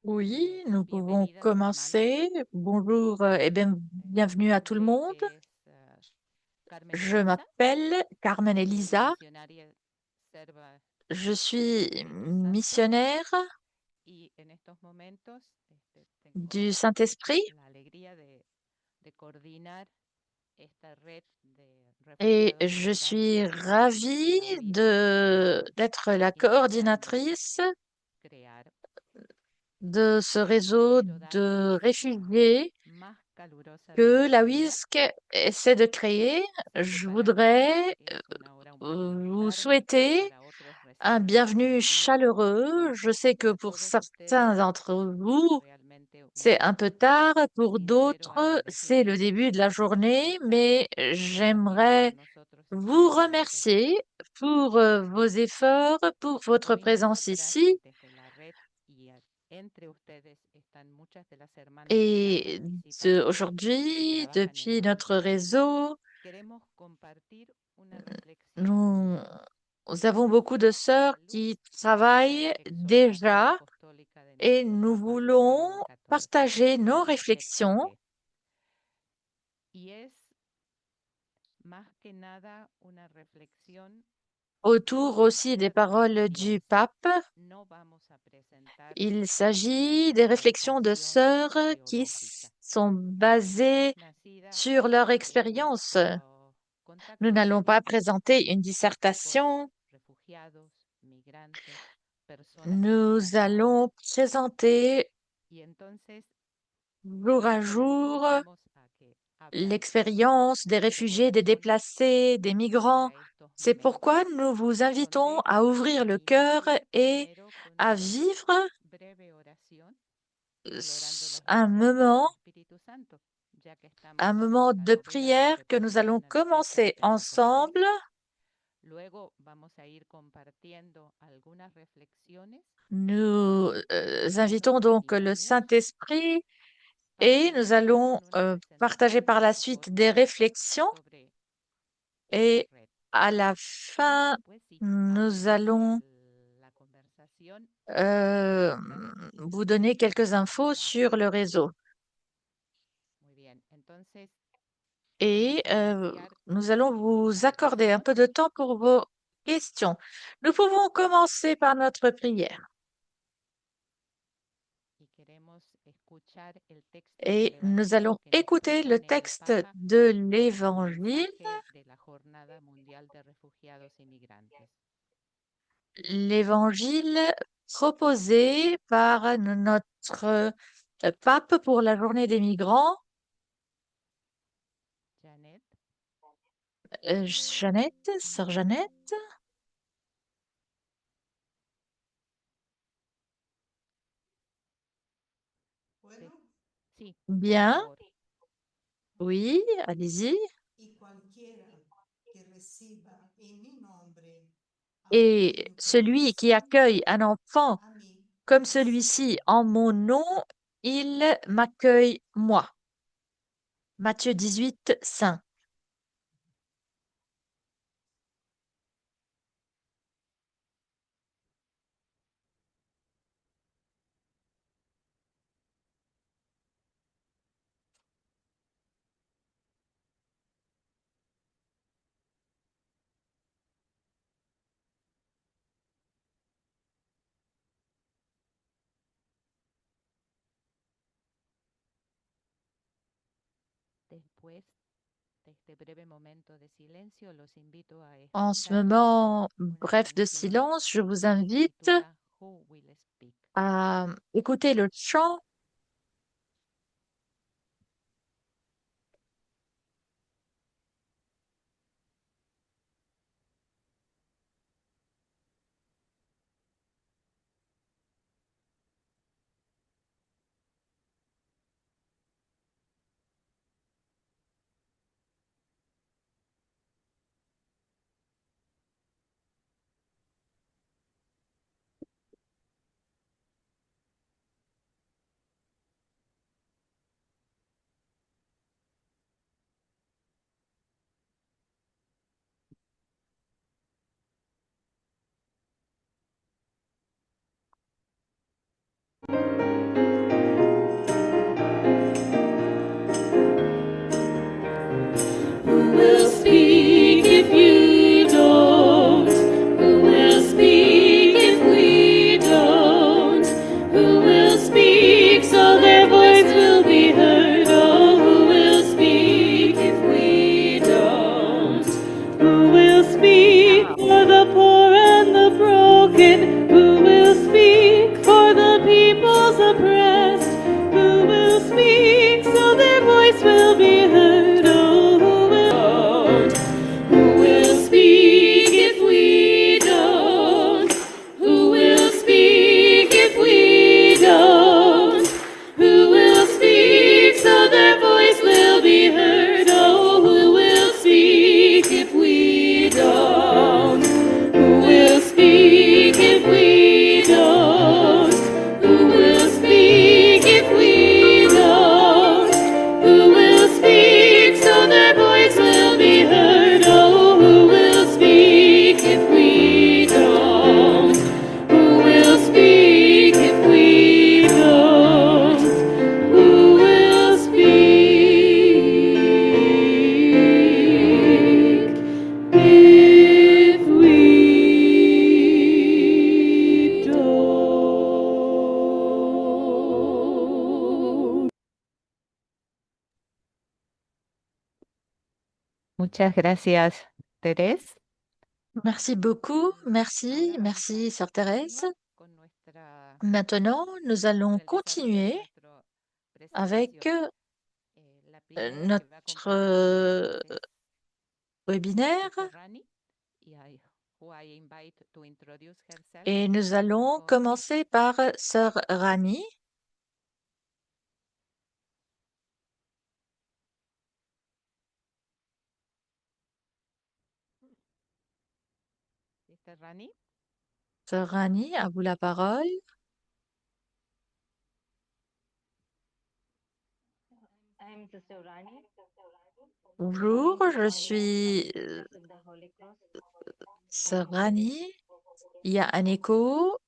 Oui, nous pouvons commencer. Bonjour et bienvenue à tout le monde. Je m'appelle Carmen Elisa. Je suis missionnaire du Saint-Esprit et je suis ravie d'être la coordinatrice de ce réseau de réfugiés que la WISC essaie de créer. Je voudrais vous souhaiter un bienvenue chaleureux. Je sais que pour certains d'entre vous, c'est un peu tard, pour d'autres, c'est le début de la journée, mais j'aimerais vous remercier pour vos efforts, pour votre présence ici. Et aujourd'hui, depuis notre réseau, nous avons beaucoup de sœurs qui travaillent déjà et nous voulons partager nos réflexions autour aussi des paroles du pape. Il s'agit des réflexions de sœurs qui sont basées sur leur expérience. Nous n'allons pas présenter une dissertation, nous allons présenter jour à jour l'expérience des réfugiés, des déplacés, des migrants. C'est pourquoi nous vous invitons à ouvrir le cœur et à vivre un moment de prière que nous allons commencer ensemble. Nous invitons donc le Saint-Esprit et nous allons partager par la suite des réflexions et à la fin, nous allons euh, vous donner quelques infos sur le réseau. Et nous allons vous accorder un peu de temps pour vos questions. Nous pouvons commencer par notre prière. Et nous allons écouter le texte de l'Évangile, l'Évangile proposé par notre pape pour la journée des migrants, Jeannette, sœur Jeannette. Bueno, por Bien, favor. oui, allez-y. Y cualquiera que reciba en mi nombre a un Et niño como celui qui este, accueille un enfant a mí comme me recibe. celui-ci en mon nom, il m'accueille moi. Matthieu 18, 5. En ce moment bref de silence, je vous invite à écouter le chant. Muchas gracias, Teresa. Merci beaucoup. Merci, Sœur Thérèse. Maintenant, nous allons continuer avec notre webinaire et nous allons commencer par Sœur Rani. Sœur Rani, à vous la parole. Bonjour, je suis Sœur Rani. Il y a un écho.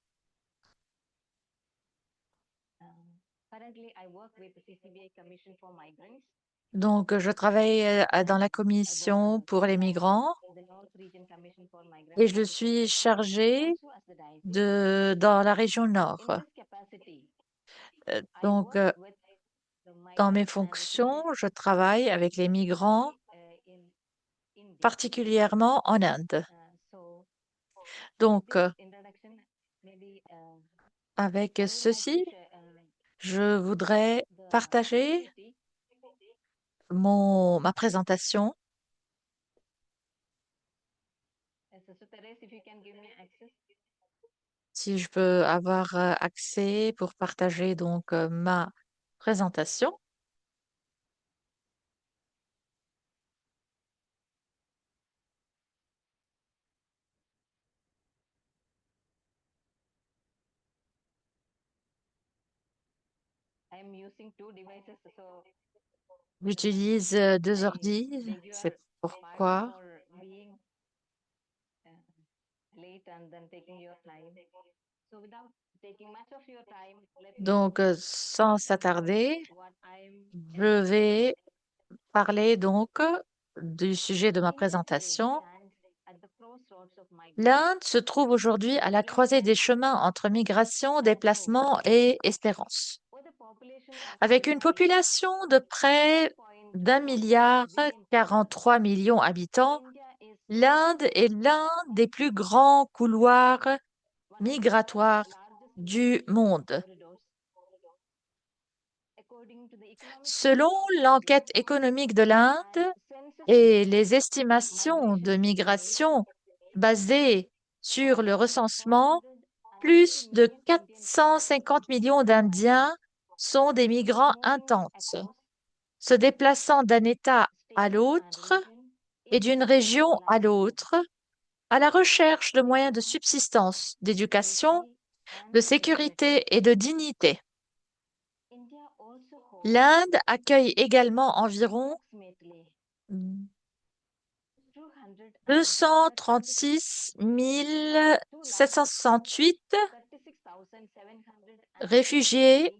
Donc, je travaille dans la commission pour les migrants et je suis chargée dans la région nord. Donc, dans mes fonctions, je travaille avec les migrants, particulièrement en Inde. Donc, avec ceci, je voudrais partager ma présentation. Si je peux avoir accès pour partager donc ma présentation. J'utilise deux ordi, c'est pourquoi. Donc, sans s'attarder, je vais parler donc du sujet de ma présentation. L'Inde se trouve aujourd'hui à la croisée des chemins entre migration, déplacement et espérance. Avec une population de près d'1,43 milliard d'habitants, l'Inde est l'un des plus grands couloirs migratoires du monde. Selon l'enquête économique de l'Inde et les estimations de migration basées sur le recensement, plus de 450 millions d'Indiens sont des migrants intenses, se déplaçant d'un État à l'autre et d'une région à l'autre, à la recherche de moyens de subsistance, d'éducation, de sécurité et de dignité. L'Inde accueille également environ 236 768 réfugiés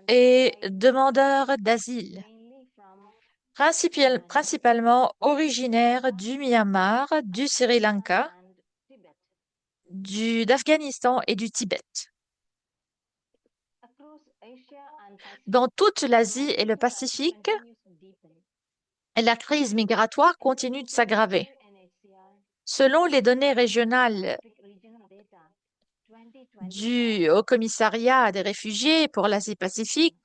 et demandeurs d'asile, principalement originaires du Myanmar, du Sri Lanka, d'Afghanistan et du Tibet. Dans toute l'Asie et le Pacifique, la crise migratoire continue de s'aggraver. Selon les données régionales du Haut-Commissariat des réfugiés pour l'Asie-Pacifique,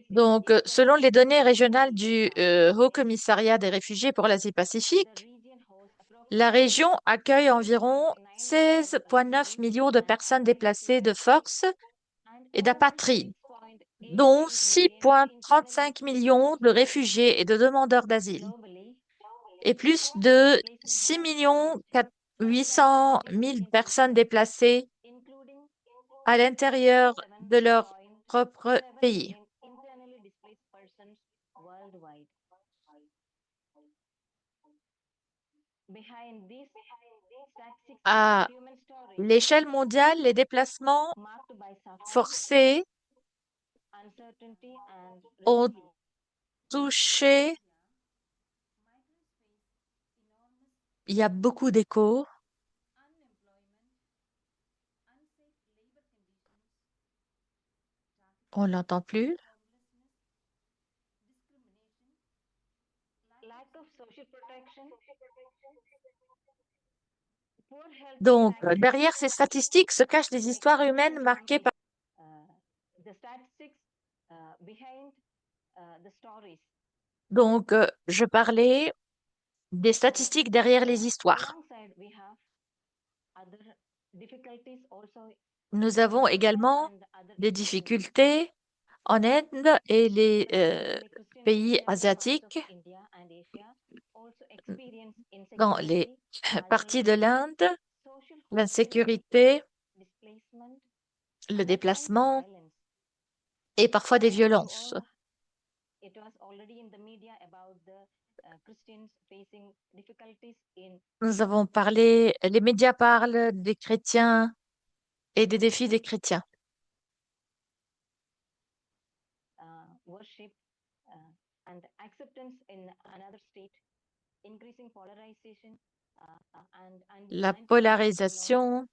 donc, selon les données régionales du Haut-Commissariat des réfugiés pour l'Asie-Pacifique, la région accueille environ 16,9 millions de personnes déplacées de force et d'apatrides, dont 6,35 millions de réfugiés et de demandeurs d'asile, et plus de 6,8 millions de personnes déplacées à l'intérieur de leur propre pays. À l'échelle mondiale, les déplacements forcés ont touché Il y a beaucoup d'échos. On l'entend plus. Donc, derrière ces statistiques se cachent des histoires humaines marquées par... Donc, je parlais des statistiques derrière les histoires. Nous avons également des difficultés en Inde et les pays asiatiques. Dans les parties de l'Inde, l'insécurité, le déplacement et parfois des violences. Nous avons parlé, les médias parlent des chrétiens et des défis des chrétiens. La polarisation,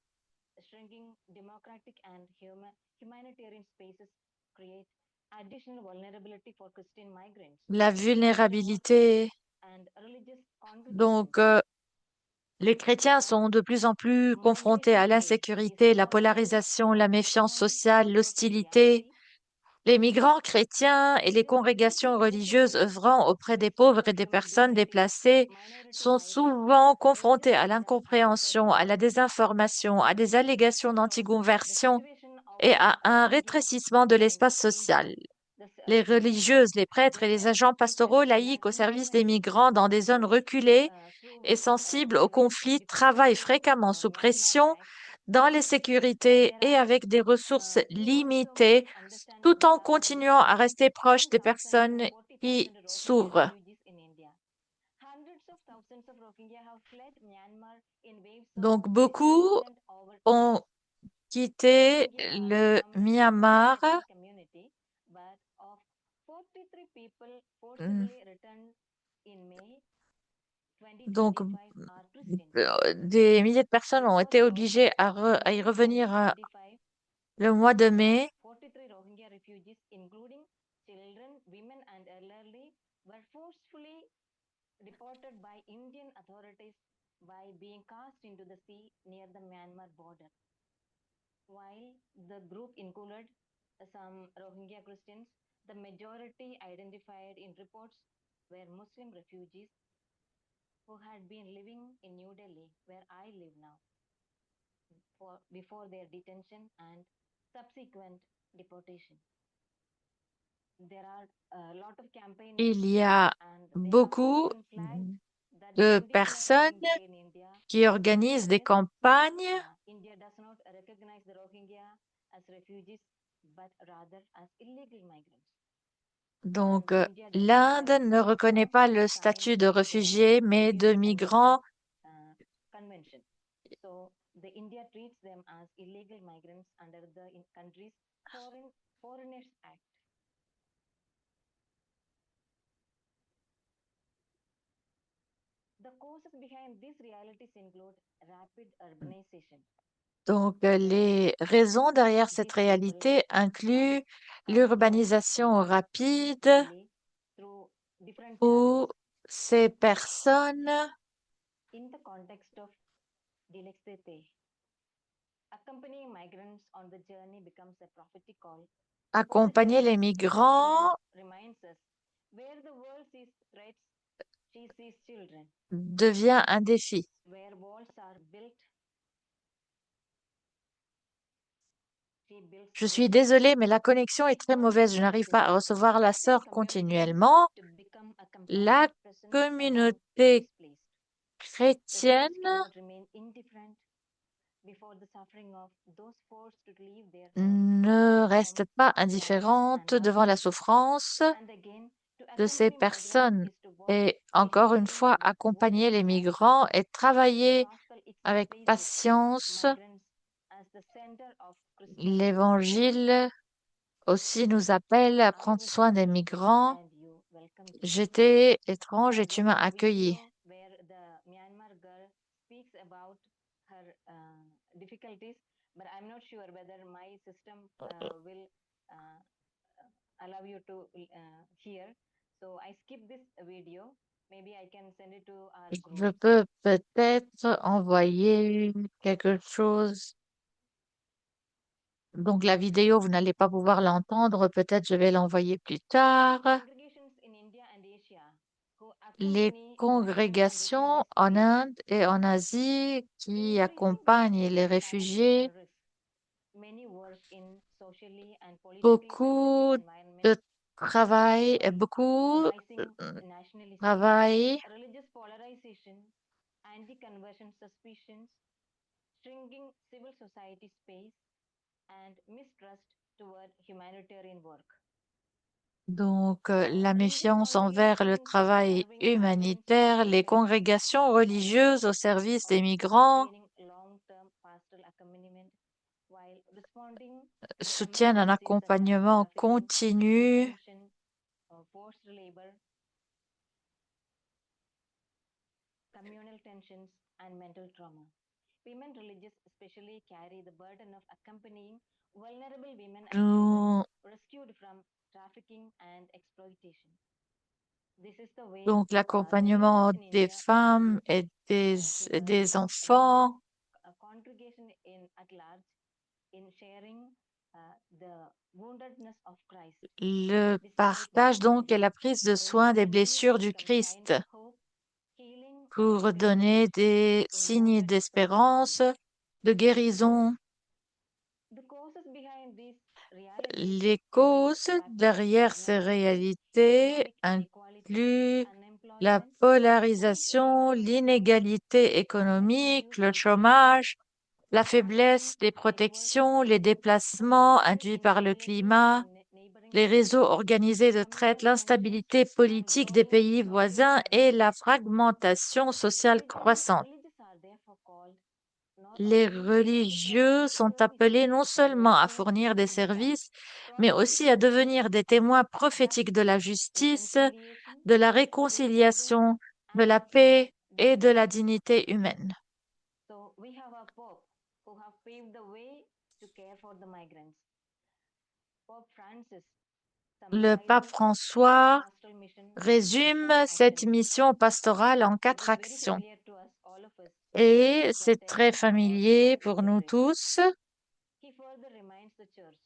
la vulnérabilité. Donc, les chrétiens sont de plus en plus confrontés à l'insécurité, la polarisation, la méfiance sociale, l'hostilité. Les migrants chrétiens et les congrégations religieuses œuvrant auprès des pauvres et des personnes déplacées sont souvent confrontés à l'incompréhension, à la désinformation, à des allégations d'anticonversion et à un rétrécissement de l'espace social. Les religieuses, les prêtres et les agents pastoraux laïcs au service des migrants dans des zones reculées et sensibles aux conflits travaillent fréquemment sous pression dans les sécurités et avec des ressources limitées, tout en continuant à rester proches des personnes qui souffrent. Donc, beaucoup ont quitté le Myanmar. Donc, des milliers de personnes ont été obligées à y revenir le mois de mai. Reported by Indian authorities by being cast into the sea near the Myanmar border. While the group included some Rohingya Christians, the majority identified in reports were Muslim refugees who had been living in New Delhi, where I live now, before their detention and subsequent deportation. Il y a beaucoup de personnes qui organisent des campagnes. Donc, l'Inde ne reconnaît pas le statut de réfugié, mais de migrants. Donc, les raisons derrière cette réalité incluent l'urbanisation rapide où ces personnes accompagner les migrants devient un défi. Je suis désolée, mais la connexion est très mauvaise. Je n'arrive pas à recevoir la sœur continuellement. La communauté chrétienne ne reste pas indifférente devant la souffrance de ces personnes. Et encore une fois, accompagner les migrants et travailler avec patience. L'Évangile aussi nous appelle à prendre soin des migrants. J'étais étrange et tu m'as accueilli. difficulties, but I'm not sure whether my system will allow you to hear. So I skip this video. Maybe I can send it to our Je group. peux peut-être envoyer quelque chose. Donc, la vidéo, vous n'allez pas pouvoir l'entendre. Peut-être je vais l'envoyer plus tard. Congregations in India and Asia who Les accompany migrant and congrégations refugees en face Inde et en Asie qui increasing accompagnent les challenges réfugiés, and risks. Many work in socially and politically sensitive beaucoup environments, de travail, beaucoup rising euh, nationalism, travail, religious polarization, anti-conversion suspicions, shrinking civil society space, and mistrust toward humanitarian work. donc la Religious méfiance envers le congregations travail serving migrants humanitaire, les provide congrégations religieuses au service des migrants sustaining long-term pastoral accompaniment while responding to soutiennent un emergencies such as accompagnement trafficking, continu. detention, forced labor, communal tensions, and mental trauma. Women religious especially carry the burden of accompanying vulnerable women and children Nous- rescued from trafficking and exploitation. This is the way Donc religions l'accompagnement in des India femmes contribute et to des the enfants. congregation in at large in sharing the woundedness of Christ. Le This partage lifelong donc et legacy la prise de soin des continues to blessures du become signs Christ of hope, healing, and pour donner redemption des in signes wounded societies. d'espérance, de guérison. The causes behind these realities Les include causes lack of derrière ces organization, réalités economic inequality, incluent la unemployment, polarisation, weak legal frameworks, l'inégalité violent économique, abuse le of power, chômage, la trafficking, faiblesse des diverse protections, les déplacements political induits par le instability climat, in neighboring les countries, réseaux organisés de traite, communal tensions, l'instabilité and politique des growing pays social voisins et unrest. la fragmentation sociale croissante. Religious are therefore called not Les only to religieux provide sont services, appelés non but seulement à also fournir des to become services, mais aussi à pronunciations devenir des of témoins just prophétiques de la justice, reconciliation, de la rebuilding, réconciliation, de and la true paix et de la democracy. dignité humaine. So we have a Pope who have paved the way to care for the migrants. Pope Francis Le pape summarizes his François pastoral mission in résume 4 actions. cette mission pastorale en It 4 is very actions. familiar to us, all of us, Et as c'est just très familier Monsignor pour nous said. tous. He further reminds the church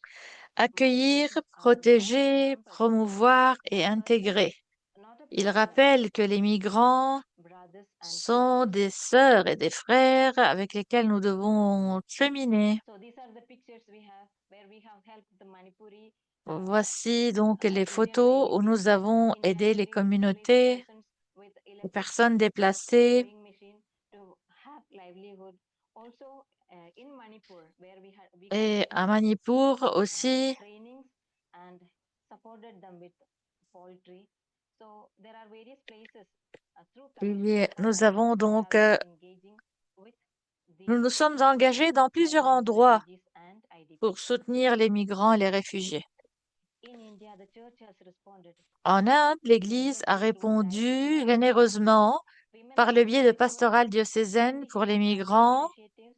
Accueillir, migrants are not protéger, non-persons, promouvoir et but persons, intégrer. not a Il problem, rappelle que les migrants brothers and sont sisters. des sœurs et des frères avec lesquels nous devons cheminer. So these are the pictures we have where we have helped the Manipuri Voici donc les Indian photos où refugees, nous avons Indian aidé les displaced communautés, persons with les electric personnes déplacées. sewing machine to have livelihood. Also in Manipur, where we Et à conducted Manipur aussi, trainings and supported them with poultry. So there are various places through community nous alliance avons we donc, have been engaging with nous these nous sommes engagés dans plusieurs migrants, endroits refugees, and pour IDPs. soutenir les migrants et les réfugiés. In India, the church has responded En Inde, l'Église a generously through répondu diaspora programs, généreusement women par le biais de networks, pastorales diocésaines pour les anti-human trafficking migrants, initiatives,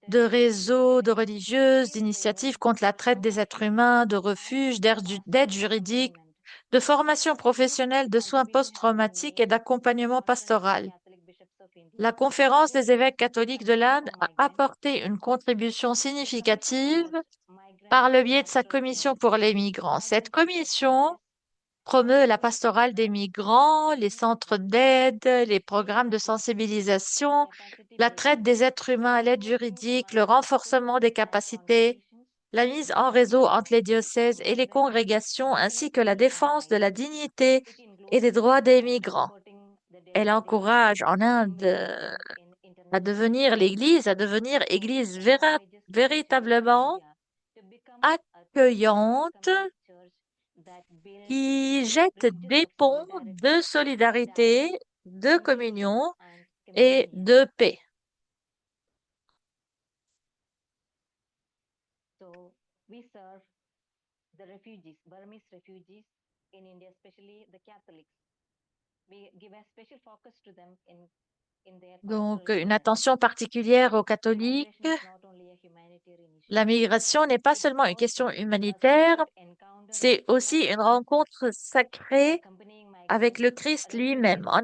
de shelters, réseaux de trainings, religieuses, skill training, d'initiatives contre la traite des êtres compassion, humains, de and refuges, d'aide pastoral juridique, accompaniment. de formation This professionnelle, de soins contribution has been post-traumatiques et made by the d'accompagnement Conference of pastoral. Catholic Bishops of India La conférence through des its évêques catholiques de Commission l'Inde for a Migrants. apporté une contribution The commission significative promotes migrant par le biais de sa pastoral care, commission pour les migrants. Cette migrant support commission centers, promeut la counseling pastorale des programs, and migrants, les building centres resources, d'aide, les skill programmes de assistance, sensibilisation, capacity la traite building, des êtres humains à l'aide networking juridique, among le dioceses renforcement des and capacités, congregations, la mise en training réseau entre les for diocèses et les migrant congrégations, ainsi que victims la and défense de la widows. dignité It et includes des droits des migrants. supporting the Elle delivery encourage en of Inde humiliation in à international devenir schools. l'Église, à devenir So this Église encourages the Church of véritablement India to become a truly accueillante, welcoming church that builds qui jette bridges des of ponts solidarity, de solidarité, dialogue, de inclusion, communion and et communion. de paix. So we serve the refugees, Burmese refugees in India, especially the Catholics. We give a special focus to them in in their Donc, pastoral une care. attention particulière aux catholiques. Migration is not only a humanitarian issue. La migration n'est pas It's seulement une also question a humanitaire, sacred encounter c'est with aussi our une Lord rencontre Jesus. sacrée Accompanying avec migrants, le Christ lui-même. refugees,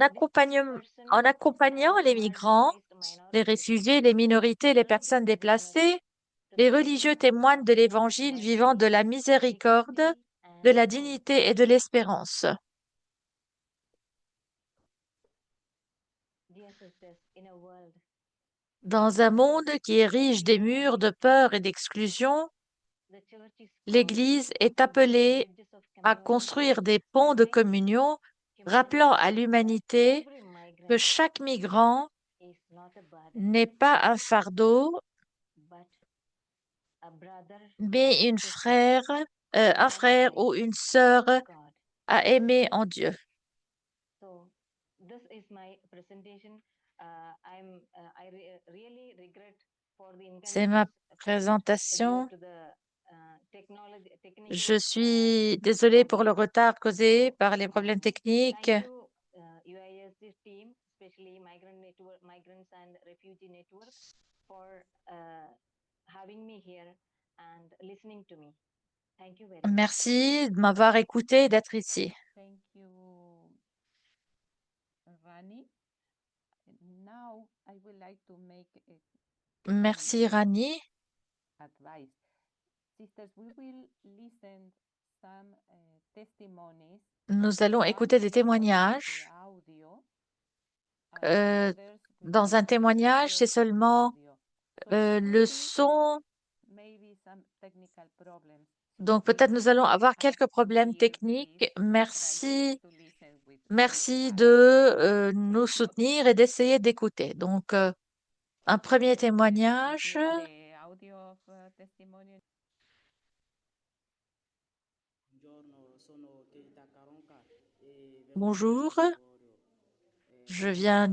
displaced En persons, accompagnant les migrants, marginalized les minorities, réfugiés, les minorités, les religious personnes witness déplacées, to les the religieux goodness témoignent of de God's l'Évangile vivant mercy, de la miséricorde, dignity, de and la hope. dignité et de l'espérance. Dear sisters, in a world Dans un monde qui érige des murs de peur et d'exclusion, the church is called l'Église est to build appelée bridges of à community, construire des ponts de reminding communion, humanity rappelant à that l'humanité every que migrant chaque migrant is not a burden, n'est pas un fardeau, but a brother mais or un sister frère loved by ou une sœur God. à aimer en Dieu. So this is my presentation. Really regret for the C'est ma inconvenience caused due présentation. to the technical Je suis désolée pour le problems. retard causé So, par les problèmes techniques. thank you, UISC team, especially Migrants and Refugee Network, for having me here and listening to me. Thank you very much. Merci de m'avoir écouté et d'être ici. Thank you, Rani. Now I would like to make Merci, Rani. advice. Sisters, we will listen some testimonies. Nous allons écouter des témoignages. Dans un témoignage, c'est seulement le son. Donc, peut-être nous allons avoir quelques problèmes techniques. Merci de nous soutenir et d'essayer d'écouter. Donc, un premier témoignage. Bonjour, je viens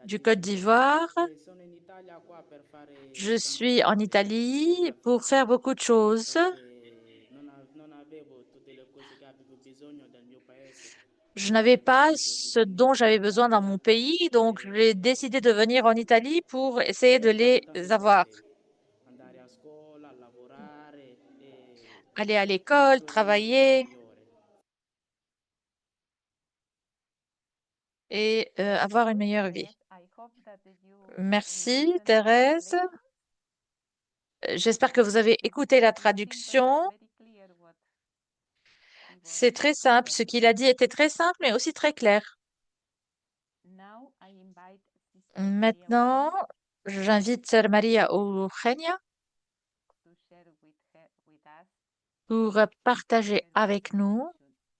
du Côte d'Ivoire. Je suis en Italie pour faire beaucoup de choses. Je n'avais pas ce dont j'avais besoin dans mon pays, donc j'ai décidé de venir en Italie pour essayer de les avoir. Aller à l'école, travailler et avoir une meilleure vie. Merci, Thérèse. J'espère que vous avez écouté la traduction. C'est très simple. Ce qu'il a dit était très simple, mais aussi très clair. Maintenant, j'invite Sœur Maria Eugenia pour partager avec nous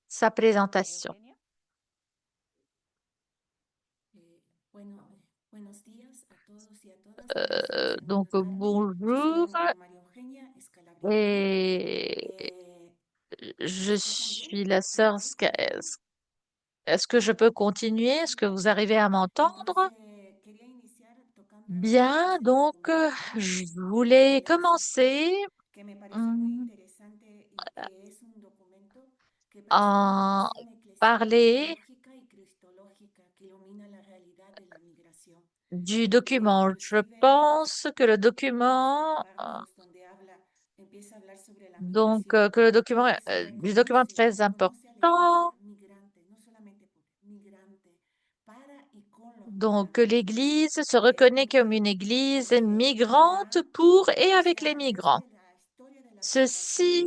sa présentation. Donc, bonjour. Et je suis la sœur. Est-ce que je peux continuer? Est-ce que vous arrivez à m'entendre? Bien, donc, je voulais commencer hum, en parler du document. Je pense que le document, du document très important. Donc, que l'Église se reconnaît comme une Église migrante pour et avec les migrants. Ceci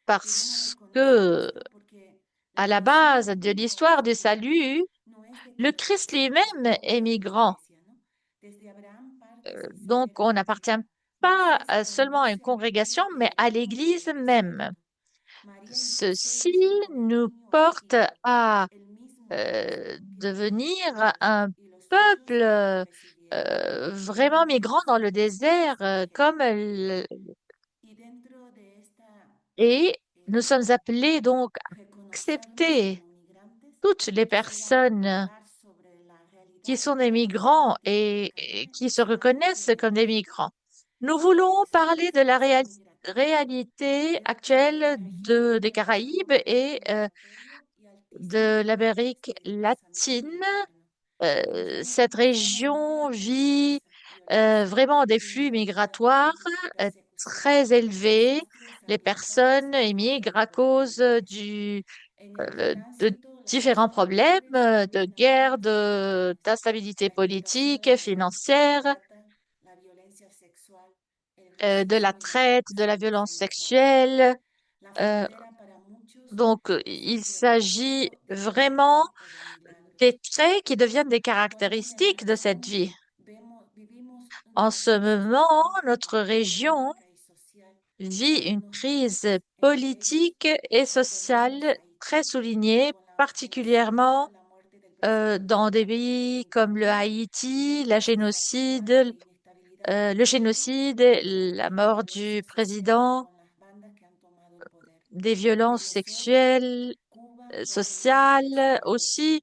parce que, à la base de l'histoire du salut, le Christ lui-même est migrant. Donc, on n'appartient pas seulement à une congrégation, mais à l'Église même. Ceci nous porte à devenir un peuple vraiment migrant dans le désert, et nous sommes appelés donc à accepter toutes les personnes qui sont des migrants et qui se reconnaissent comme des migrants. Nous voulons parler de la réalité actuelle des Caraïbes et de l'Amérique latine. Cette région vit vraiment des flux migratoires euh, très élevés. Les personnes émigrent à cause de différents problèmes, de guerre, d'instabilité politique et financière, de la traite, de la violence sexuelle. Euh, il s'agit vraiment des traits qui deviennent des caractéristiques de cette vie. En ce moment, notre région vit une crise politique et sociale très soulignée, particulièrement dans des pays comme le Haïti, le génocide, la mort du président, des violences sexuelles, sociales, aussi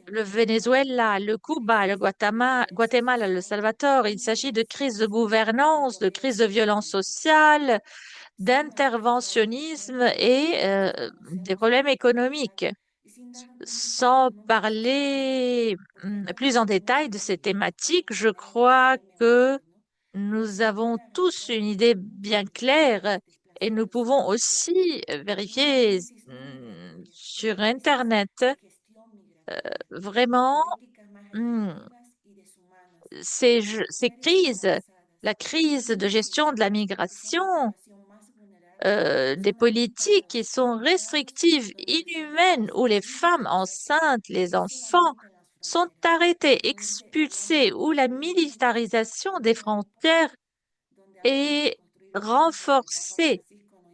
le Venezuela, le Cuba, le Guatemala, le Salvador. Il s'agit de crises de gouvernance, de crises de violence sociale, d'interventionnisme et des problèmes économiques. Sans parler plus en détail de ces thématiques, je crois que nous avons tous une idée bien claire et nous pouvons aussi vérifier sur Internet vraiment hmm, ces crises, la crise de gestion de la migration, des politiques qui sont restrictives, inhumaines, où les femmes enceintes, les enfants sont arrêtés, expulsés, où la militarisation des frontières est renforcée,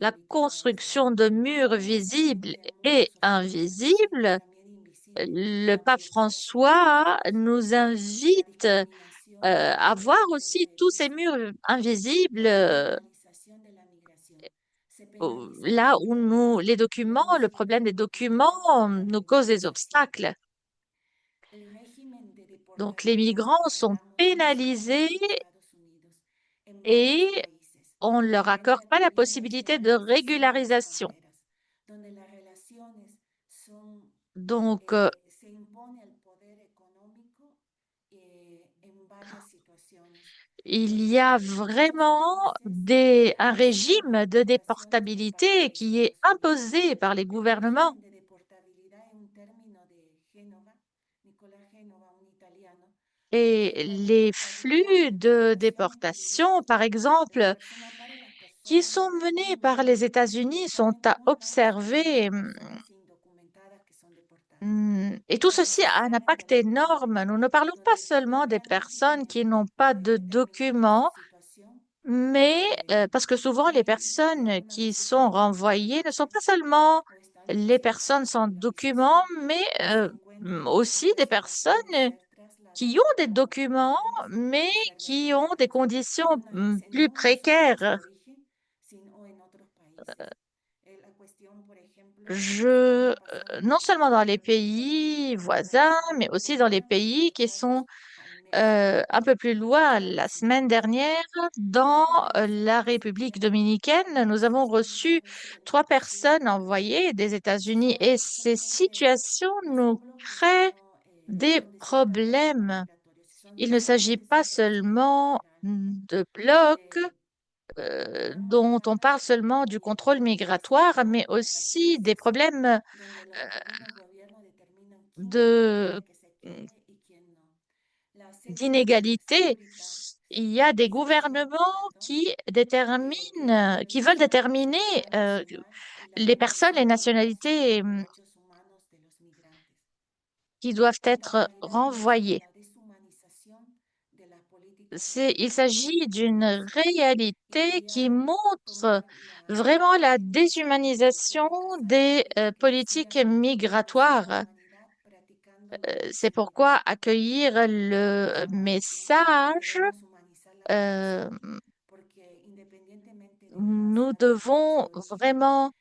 la construction de murs visibles et invisibles. Le pape François nous invite à voir aussi tous ces murs invisibles là où les documents, le problème des documents nous cause des obstacles. Donc, les migrants sont pénalisés et on ne leur accorde pas la possibilité de régularisation. Donc, il y a vraiment un régime de déportabilité qui est imposé par les gouvernements. Et les flux de déportation, par exemple, qui sont menés par les États-Unis sont à observer. Et tout ceci a un impact énorme. Nous ne parlons pas seulement des personnes qui n'ont pas de documents, mais parce que souvent les personnes qui sont renvoyées ne sont pas seulement les personnes sans documents, mais aussi des personnes qui ont des documents, mais qui ont des conditions plus précaires. Non seulement dans les pays voisins, mais aussi dans les pays qui sont un peu plus loin. La semaine dernière, dans la République dominicaine, nous avons reçu 3 personnes envoyées des États-Unis et ces situations nous créent des problèmes. Il ne s'agit pas seulement de blocs dont on parle seulement du contrôle migratoire, mais aussi des problèmes de d'inégalité. Il y a des gouvernements qui veulent déterminer les personnes, les nationalités qui doivent être renvoyées. Il s'agit d'une réalité qui montre vraiment la déshumanisation des politiques migratoires. C'est pourquoi accueillir le message, euh, nous devons vraiment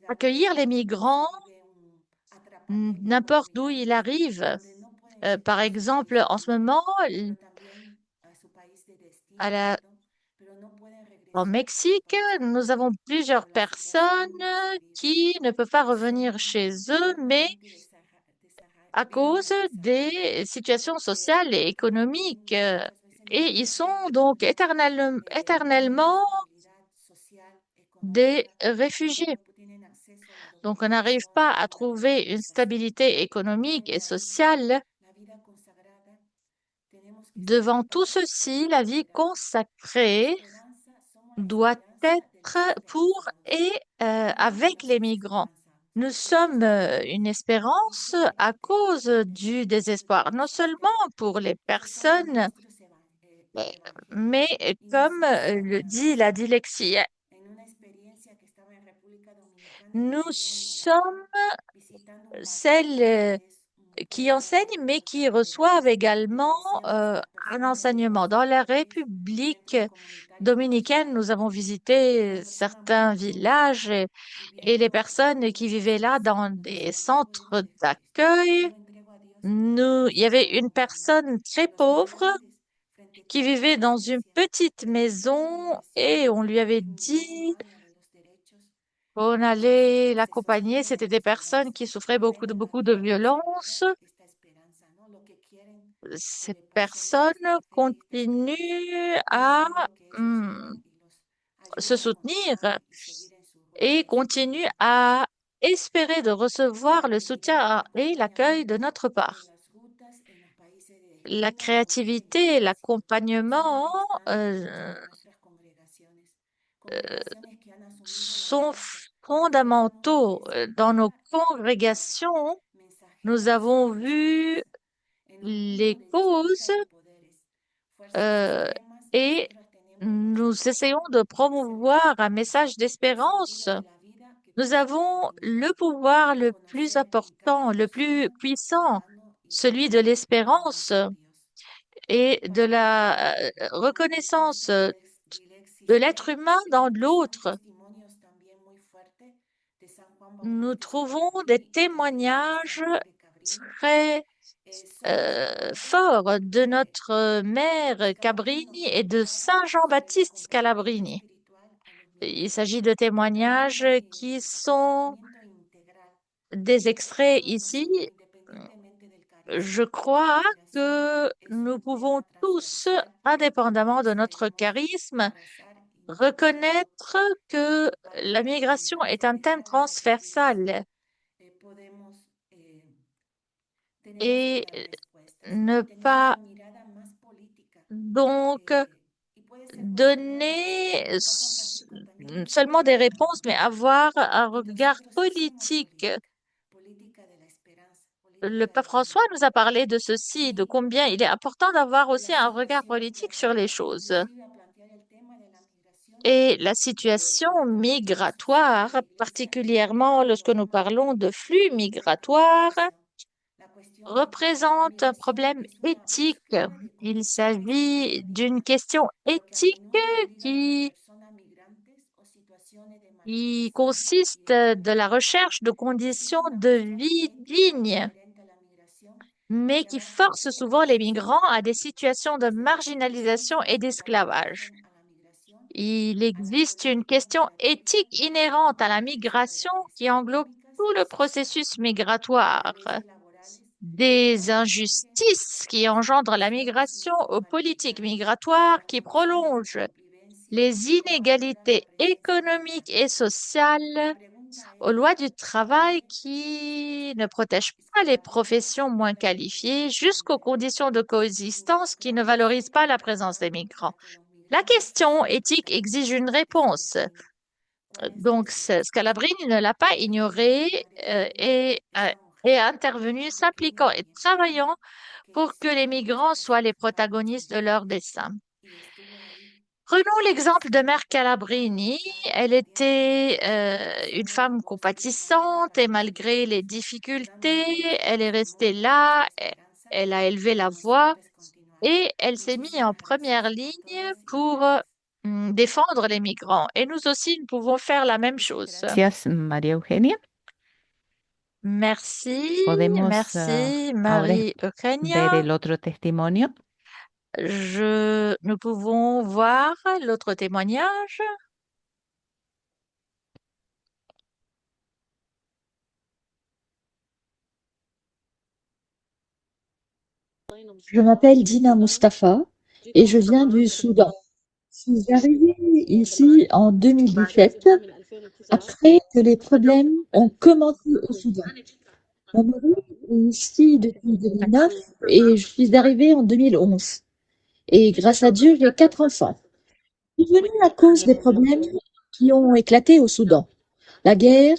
accueillir les migrants n'importe où ils arrivent. Par exemple, en ce moment, à la, Au Mexique, nous avons plusieurs personnes qui ne peuvent pas revenir chez eux, mais à cause des situations sociales et économiques. Et ils sont donc éternellement des réfugiés. Donc, on n'arrive pas à trouver une stabilité économique et sociale. Devant tout ceci, la vie consacrée doit être pour et avec les migrants. Nous sommes une espérance à cause du désespoir, non seulement pour les personnes, euh, mais comme le dit la dyslexie, nous sommes celles qui enseignent, mais qui reçoivent également un enseignement. Dans la République dominicaine, nous avons visité certains villages et les personnes qui vivaient là dans des centres d'accueil. Il y avait une personne très pauvre qui vivait dans une petite maison et on lui avait dit qu'on allait l'accompagner. C'était des personnes qui souffraient beaucoup de violence. Ces personnes continuent à hum, se soutenir et continuent à espérer de recevoir le soutien et l'accueil de notre part. La créativité et l'accompagnement sont fondamentaux. Dans nos congrégations, nous avons vu les causes euh, et nous essayons de promouvoir un message d'espérance. Nous avons le pouvoir le plus important, le plus puissant, celui de l'espérance et de la reconnaissance de l'être humain dans l'autre. Nous trouvons des témoignages très forts de notre mère Cabrini et de Saint Jean-Baptiste Scalabrini. Il s'agit de témoignages qui sont des extraits ici. Je crois que nous pouvons tous, indépendamment de notre charisme, reconnaître que la migration est un thème transversal et ne pas donc donner seulement des réponses, mais avoir un regard politique. Le pape François nous a parlé de ceci, de combien il est important d'avoir aussi un regard politique sur les choses. Et la situation migratoire, particulièrement lorsque nous parlons de flux migratoires, représente un problème éthique. Il s'agit d'une question éthique qui, qui consiste de la recherche de conditions de vie dignes, mais qui force souvent les migrants à des situations de marginalisation et d'esclavage. Il existe une question éthique inhérente à la migration qui englobe tout le processus migratoire. Des injustices qui engendrent la migration aux politiques migratoires qui prolongent les inégalités économiques et sociales, aux lois du travail qui ne protègent pas les professions moins qualifiées, jusqu'aux conditions de coexistence qui ne valorisent pas la présence des migrants. La question éthique exige une réponse. Donc, Scalabrini ne l'a pas ignoré et est intervenu s'impliquant et travaillant pour que les migrants soient les protagonistes de leur destin. Prenons l'exemple de Mère Calabrini. Elle était une femme compatissante et malgré les difficultés, elle est restée là, elle a élevé la voix et elle s'est mise en première ligne pour défendre les migrants. Et nous aussi, nous pouvons faire la même chose. Gracias, María Eugenia. Merci, Podemos merci ahora ver Marie-Eugenia. el otro testimonio. Nous pouvons voir l'autre témoignage. Je m'appelle Dina Mustafa et je viens du Soudan. Je suis arrivée ici en 2017 après que les problèmes ont commencé au Soudan. Mon mari est ici depuis 2009 et je suis arrivée en 2011. Et grâce à Dieu, j'ai 4 enfants. Je suis venue à cause des problèmes qui ont éclaté au Soudan. La guerre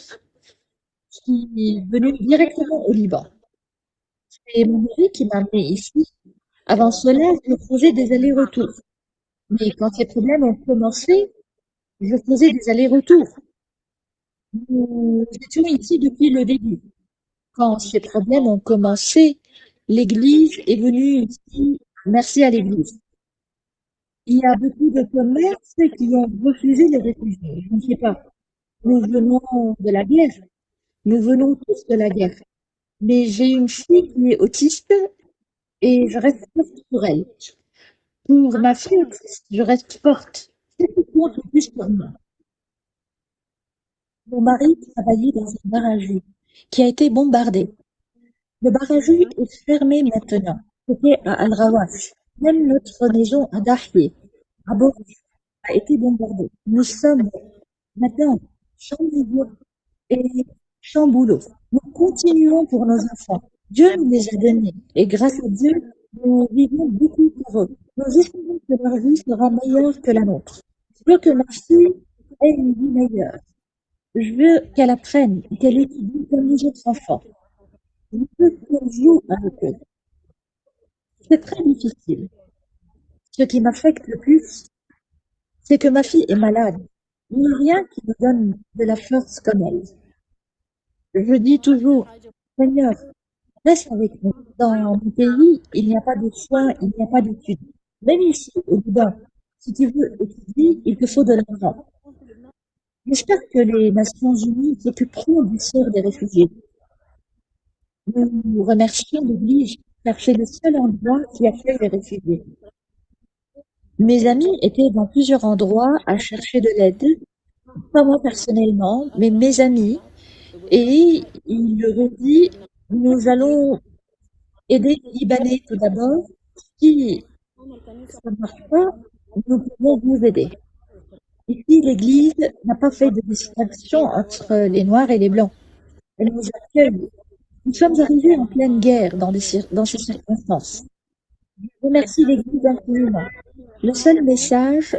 qui est venue directement au Liban. C'est mon mari qui m'a amenée ici. Avant cela, je faisais des allers-retours. Mais quand ces problèmes ont commencé, je faisais des allers-retours. Nous étions ici depuis le début. Quand ces problèmes ont commencé, l'Église est venue ici. Merci à l'Église. Il y a beaucoup de commerces qui ont refusé les réfugiés. Je ne sais pas. Nous venons de la guerre. Nous venons tous de la guerre. Mais j'ai une fille qui est autiste et je reste forte pour elle. Pour ma fille autiste, je reste forte. C'est ce qui compte le plus pour moi. Mon mari travaillait dans un barrage qui a été bombardé. Le barrage est fermé maintenant. C'était à Al-Rawash. Même notre maison à Dahieh, à Boris, a été bombardée. Nous sommes maintenant sans niveau et sans boulot. Nous continuons pour nos enfants. Dieu nous les a donnés et grâce à Dieu, nous vivons beaucoup pour eux. Nous espérons que leur vie sera meilleure que la nôtre. Je veux que ma fille ait une vie meilleure. Je veux qu'elle apprenne, qu'elle étudie comme les autres enfants. Je veux qu'elle joue avec eux. C'est très difficile. Ce qui m'affecte le plus, c'est que ma fille est malade. Il n'y a rien qui me donne de la force comme elle. Je dis toujours, Seigneur, reste avec nous. Dans mon pays, il n'y a pas de soins, il n'y a pas d'études. Même ici, au Liban, si tu veux étudier, il te faut de l'argent. J'espère que les Nations Unies s'occuperont du sort des réfugiés. Nous remercions l'Église car c'est le seul endroit qui accueille les réfugiés. Mes amis étaient dans plusieurs endroits à chercher de l'aide, pas moi personnellement, mais mes amis, et ils leur ont dit, nous allons aider les Libanais tout d'abord. Si ça ne marche pas, nous pouvons vous aider. Ici, l'Église n'a pas fait de distinction entre les Noirs et les Blancs. Elle nous accueille. Nous sommes arrivés en pleine guerre dans ces circonstances. Je remercie l'Église infiniment. Le seul message,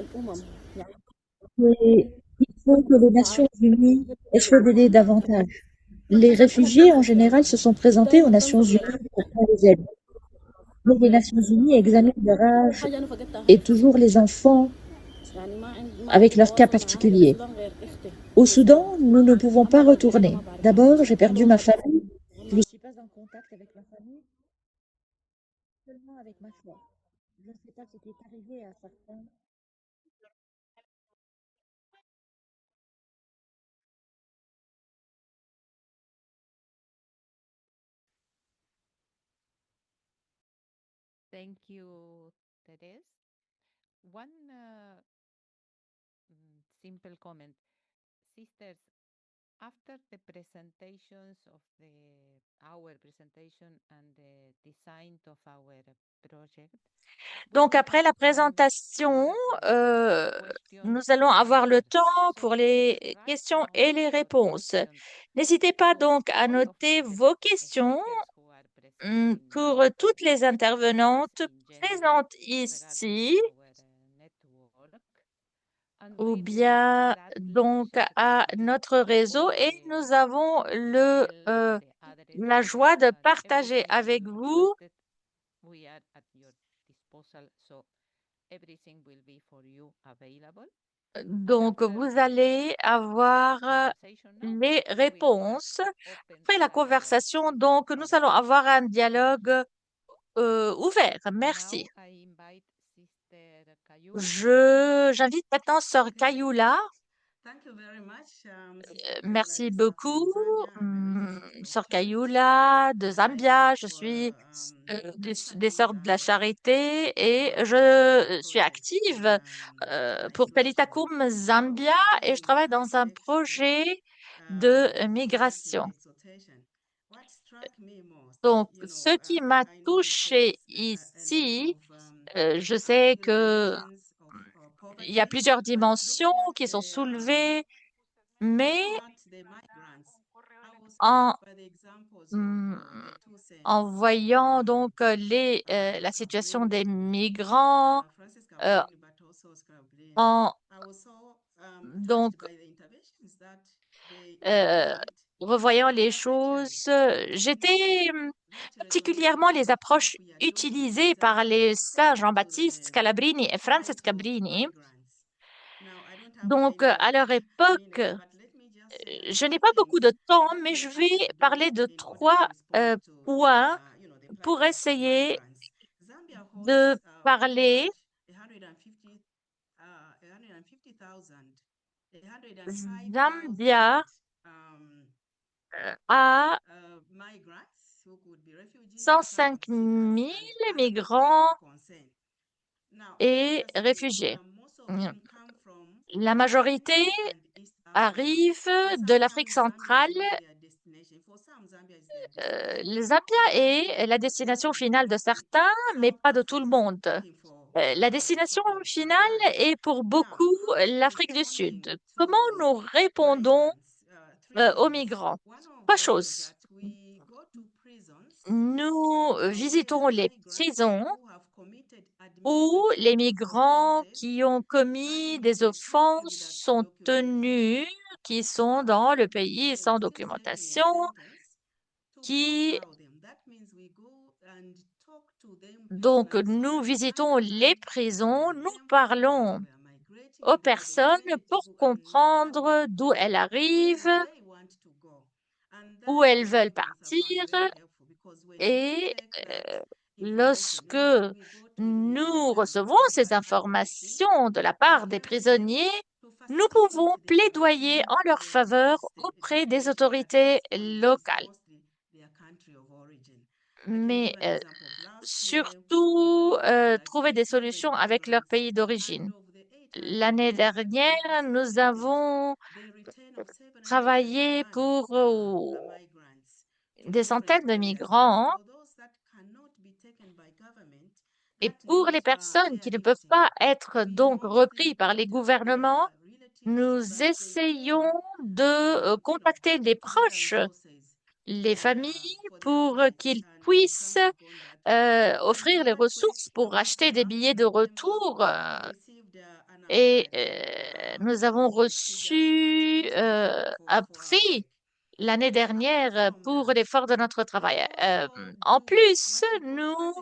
c'est qu'il faut que les Nations Unies essaient d'aider davantage. Les réfugiés, en général, se sont présentés aux Nations Unies pour qu'on les aide. Mais les Nations Unies examinent leur âge et toujours les enfants avec leurs cas particuliers. Au Soudan, nous ne pouvons pas retourner. D'abord, j'ai perdu ma famille. Je ne suis pas en contact avec ma famille, seulement avec ma foi. Je ne sais pas ce qui est arrivé à certains. Thank you, Therese. One simple comment. Sisters, after the presentations of our presentation and the design of our project, Donc, après la présentation, nous allons avoir le temps pour les questions et les réponses. N'hésitez pas donc à noter vos questions pour toutes les intervenantes présentes ici ou bien donc à notre réseau et nous avons la joie de partager avec vous. Donc, vous allez avoir les réponses après la conversation. Donc, nous allons avoir un dialogue ouvert. Merci. J'invite maintenant Sœur Kayoula Merci beaucoup, Sœur Kayula de Zambia. Je suis des Sœurs de la Charité et je suis active pour Pelitakum Zambia et je travaille dans un projet de migration. Donc, ce qui m'a touché ici, je sais que il y a plusieurs dimensions qui sont soulevées, mais en, hum, en voyant donc la situation des migrants, euh, en donc euh, revoyant les choses, j'étais particulièrement les approches utilisées par les saints Jean-Baptiste Scalabrini et Francis Cabrini. Donc, à leur époque, je n'ai pas beaucoup de temps, mais je vais parler de trois points pour essayer de parler. Zambia a 105 000 migrants et réfugiés. La majorité arrive de l'Afrique centrale. Le Zambia est la destination finale de certains, mais pas de tout le monde. La destination finale est pour beaucoup l'Afrique du Sud. Comment nous répondons aux migrants? Trois choses. Nous visitons les prisons où les migrants qui ont commis des offenses sont tenus, qui sont dans le pays sans documentation, qui donc nous visitons les prisons, nous parlons aux personnes pour comprendre d'où elles arrivent, où elles veulent partir et lorsque nous recevons ces informations de la part des prisonniers, nous pouvons plaidoyer en leur faveur auprès des autorités locales. Mais surtout, trouver des solutions avec leur pays d'origine. L'année dernière, nous avons travaillé pour des centaines de migrants et pour les personnes qui ne peuvent pas être donc repris par les gouvernements, nous essayons de contacter les proches, les familles, pour qu'ils puissent offrir les ressources pour acheter des billets de retour. Et nous avons reçu un prix l'année dernière pour l'effort de notre travail. En plus, nous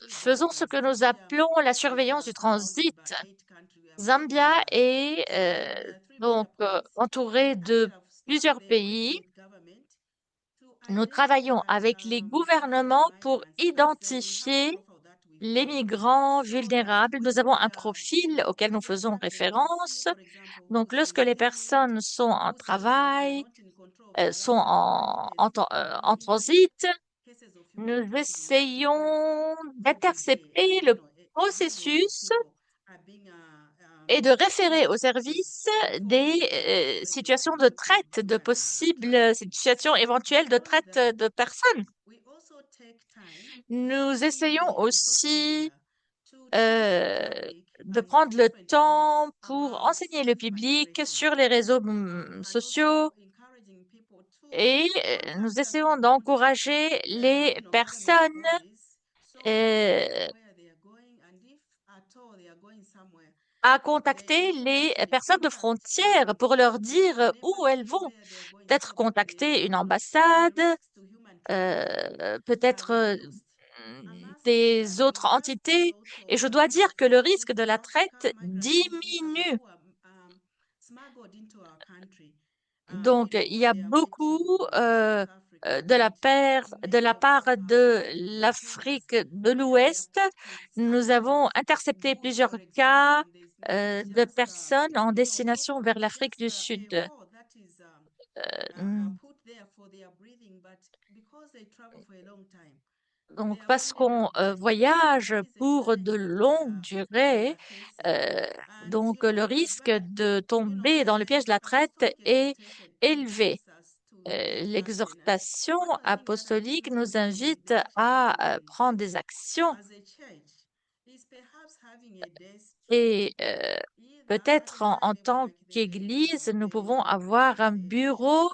faisons ce que nous appelons la surveillance du transit. Zambia est donc entouré de plusieurs pays. Nous travaillons avec les gouvernements pour identifier les migrants vulnérables. Nous avons un profil auquel nous faisons référence. Donc, lorsque les personnes sont en travail, sont en transit, nous essayons d'intercepter le processus et de référer au service des situations de traite, de possibles situations éventuelles de traite de personnes. Nous essayons aussi de prendre le temps pour enseigner le public sur les réseaux sociaux et nous essayons d'encourager les personnes euh, à contacter les personnes de frontières pour leur dire où elles vont. Peut-être contacter une ambassade, peut-être des autres entités. Et je dois dire que le risque de la traite diminue. Donc, il y a beaucoup de la part de l'Afrique de l'Ouest. Nous avons intercepté plusieurs cas de personnes en destination vers l'Afrique du Sud. Mm. Donc, parce qu'on voyage pour de longues durées, donc le risque de tomber dans le piège de la traite est élevé. L'exhortation apostolique nous invite à prendre des actions et peut-être en tant qu'Église, nous pouvons avoir un bureau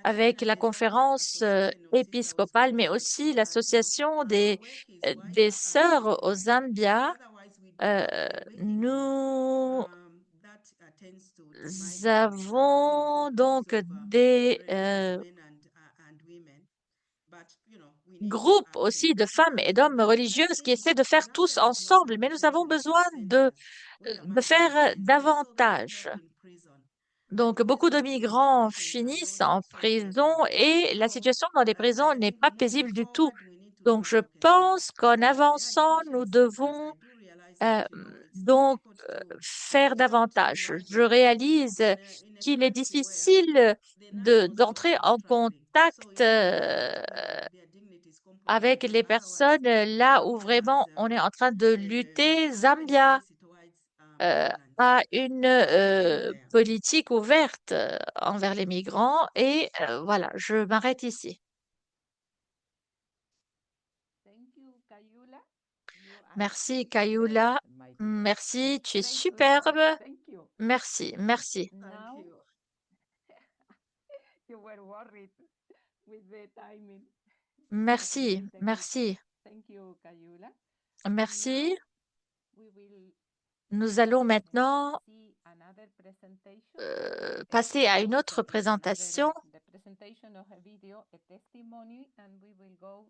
avec la conférence épiscopale, mais aussi l'association des sœurs au Zambia. Nous avons donc des groupes aussi de femmes et d'hommes religieuses qui essaient de faire tous ensemble, mais nous avons besoin de faire davantage. Donc, beaucoup de migrants finissent en prison et la situation dans les prisons n'est pas paisible du tout. Donc, je pense qu'en avançant, nous devons euh, donc faire davantage. Je réalise qu'il est difficile d'entrer en contact avec les personnes là où vraiment on est en train de lutter. Zambia a une politique ouverte envers les migrants et voilà, je m'arrête ici. Merci, Kayula. Merci, tu es superbe. Merci, merci, Now you were worried with the timing. merci, merci, Thank you, Kayula. merci. We will Nous allons maintenant see another presentation. passer à une autre présentation. The presentation of a video, a testimony, and we will go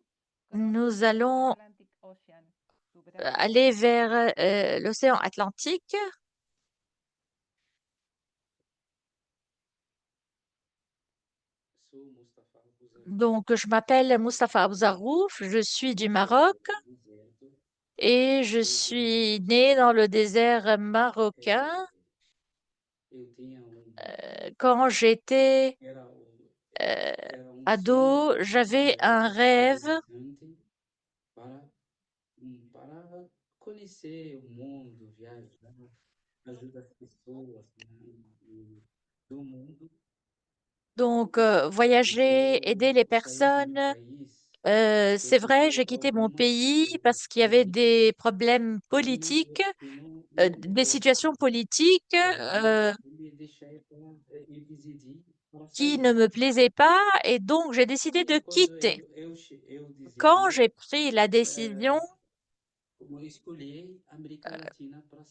Nous allons Atlantic Ocean to Brazil. aller vers l'océan Atlantique. Donc, je m'appelle Mustapha Abouzarouf, je suis du Maroc et je suis né dans le désert marocain. Quand j'étais euh, ado, j'avais un rêve donc voyager, aider les personnes. C'est vrai, j'ai quitté mon pays parce qu'il y avait des problèmes politiques, des situations politiques qui ne me plaisaient pas et donc j'ai décidé de quitter. Quand j'ai pris la décision,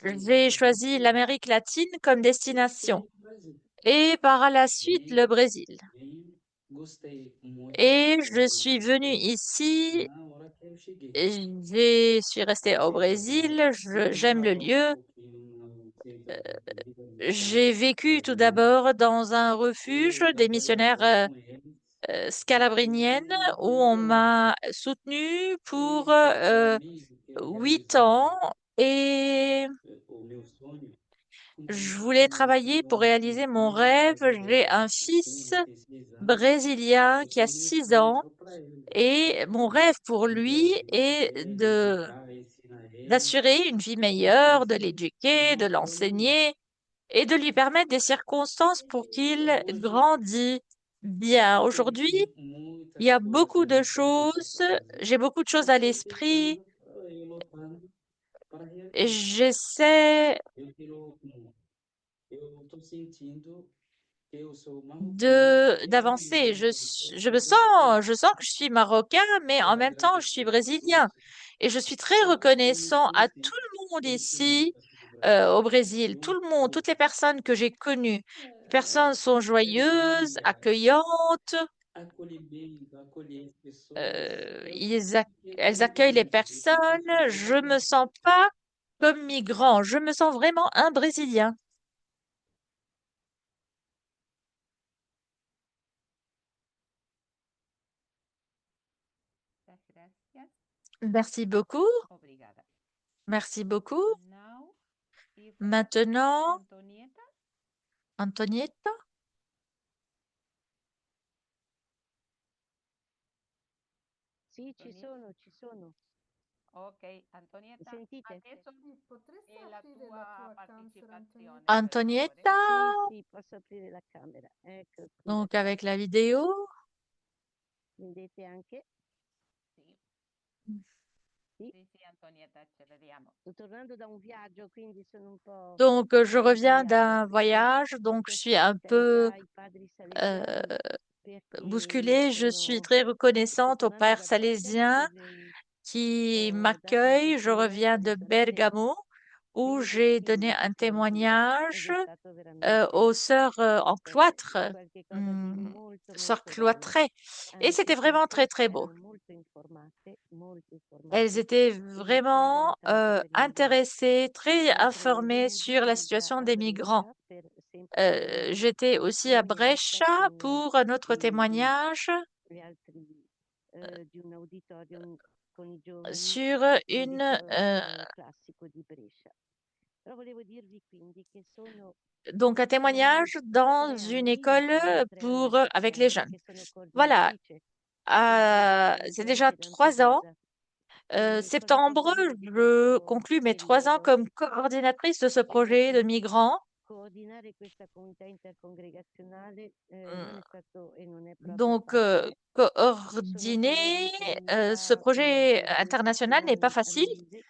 j'ai choisi l'Amérique latine comme destination et par la suite le Brésil. Et je suis venue ici, et je suis restée au Brésil, j'aime le lieu. J'ai vécu tout d'abord dans un refuge des missionnaires scalabriniennes où on m'a soutenue pour 8 ans et je voulais travailler pour réaliser mon rêve. J'ai un fils brésilien qui a 6 ans et mon rêve pour lui est d'assurer une vie meilleure, de l'éduquer, de l'enseigner et de lui permettre des circonstances pour qu'il grandisse bien. Aujourd'hui, il y a beaucoup de choses, j'ai beaucoup de choses à l'esprit et j'essaie d'avancer. Je sens que je suis marocain, mais en même temps, je suis brésilien. Et je suis très reconnaissant à tout le monde ici, au Brésil. Tout le monde, toutes les personnes que j'ai connues. Les personnes sont joyeuses, accueillantes. Elles accueillent les personnes. Je me sens pas comme migrant. Je me sens vraiment un Brésilien. Gracias. Merci beaucoup. Obrigada. Merci beaucoup. Now Maintenant, Antonietta? Antonietta, Sì, ci Antonietta? sono, ci sono. Ok, Antonietta, Sentite? adesso Sì, potresti è la aprire la tua tua camera, partecipazione, Antonietta? per favore. Antonietta, Sì, sì, posso aprire la camera. Ecco qui la donc avec la camera. vidéo. Vedete anche? Sì, Sì. sì, sì, Antonietta, ce vediamo. Sto tornando da un viaggio, quindi sono un po' Donc, je reviens d'un imbrogliata. voyage, Ho donc je suis chiesto un peu ospitalità ai padri euh, salesiani perché bousculée. Je suis sto très sto reconnaissante aux tornando pères da Bergamo salésiens dove qui ho dato una m'accueillent. Je reviens testimonianza alle de sorelle Bergamo où Pie j'ai donné Augustine un ed ed è stato veramente aux sœurs en cloître, qualcosa di molto sœurs molto bello, cloîtrées. Et anche c'était vraiment très, perché très beau. erano molto Elles informate étaient e mi vraiment chiedono tanto per i migranti. intéressées, très Mentre informées venerdì sur la ero già situation a des migrants. Brescia sempre per una J'étais aussi à testimonianza Brescia con pour un autre gli témoignage altri di un auditorium con i giovani sur nel une, liceo classico di Brescia. Però volevo dirvi quindi che donc un sono ormai témoignage dans 3 une anni, école saranno 3 anni a pour avec les settembre jeunes. che sono Voilà, coordinatrice del viaggio c'est Salesi déjà anche 3 ans. Lampedusa. E cosa Septembre, posso dire di je questo conclus mes 3 ans periodo? comme coordinatrice de ce projet de migrants. Coordinare questa comunità intercongregazionale non è stato e non è proprio Donc, facile. Ci sono coordonner coloro che in ce realtà sono projet ancora 2 international n'est pas settimane al facile, mese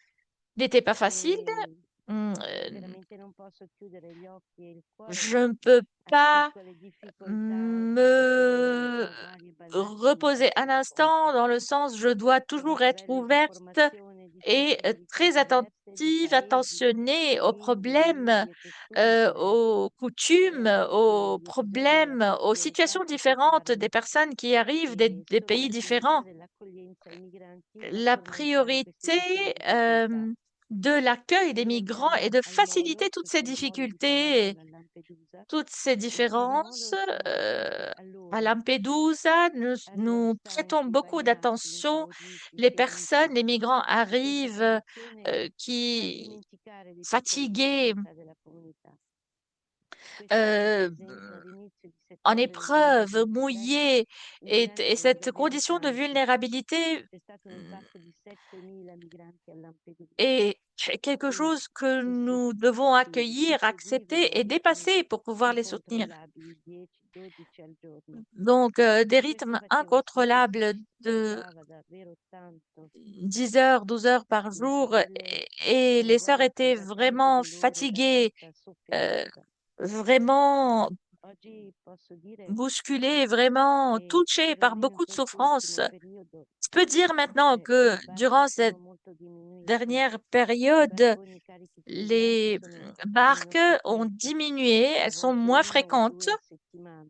n'était pas facile. e Hum, veramente non posso chiudere gli occhi e il cuore Je ne peux a pas piccole difficoltà che ci sono me in varie reposer balnaticche un della instant comunità. dans le sens je dois Sono toujours être sorelle di ouverte formazione, di et sensibilità très diverse, di attentive, paesi, attentionnée aux lingue, problèmes, usi e costumi diversi. aux coutumes, aux Gli episodi problèmes, aux dell'accoglienza situations ci différentes des separano personnes qui arrivent e des solo pays la priorità différents. dell'accoglienza ai migranti è La sormontare queste priorité piccole difficoltà. de l'accueil des Noi migrants est andiamo de al faciliter molo, toutes ces questo è il molo di Cavagnano difficultés, a Lampedusa, toutes ces e sul différences. molo si offre a À loro, Lampedusa, arrivano nous prêtons stanchi, beaucoup bagnati, d'attention. impauriti, Les feriti, personnes, les migrants e questa arrivent formazione fa qui dimenticare le piccole fatigués, difficoltà della comunità. Quest'anno, per euh, esempio, all'inizio di en settembre del épreuve, 2023, mouillés, i et migranti erano cette davvero condition de tanti. vulnérabilité C'è stato un mm, impatto di 7.000 migranti a Lampedusa est quelque e chose que si, nous devons si accueillir, accepter seguivano et ritmi dépasser pour pouvoir les soutenir. incontrollabili, 10-12 al giorno. Donc, des Questo rythmes faceva sì che ci incontrôlables si de stancava davvero tanto 10 heures, 12 heures par le jour, sorelle et con les sœurs guanti étaient da tanto vraiment dolore, da fatiguées, tanta euh, sofferenza. vraiment Oggi posso dire bousculées, vraiment che touchées par perlomeno in beaucoup de souffrances. quest'ultimo periodo Je peux dire maintenant que le barche durant cette sono molto diminuite. dernière I période, barconi carichi di migranti les sono meno barques ont frequenti, diminué, a elles sont volte moins 1 o fréquentes. 2 a settimana.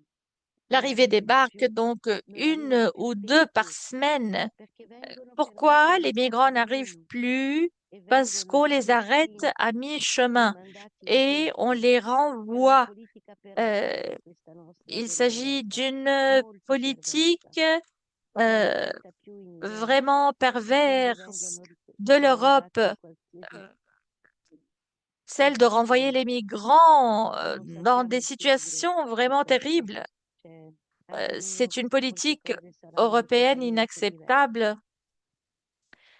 Non L'arrivée des arrivano barques, più, donc non arrivano une più ou deux par perché? semaine. Perché vengono fermati Pourquoi les ogni migrants tanto di n'arrivent meno plus? e Parce vengono qu'on les arrête à respinti, mi-chemin rimandati et on indietro. les È una renvoie. politica Euh, perversa questa nostra il s'agit dell'Europa, d'une molto perversa, politique che non euh, accetta più i migranti vraiment e quindi perverse vengono de l'Europe, rimandati in qualsiasi celle de renvoyer posizione. les migrants Non dans des sappiamo il futuro, situations vraiment purtroppo. terribles. Cioè, a giugno C'est une molte politique cose saranno européenne totalmente diverse. inacceptable.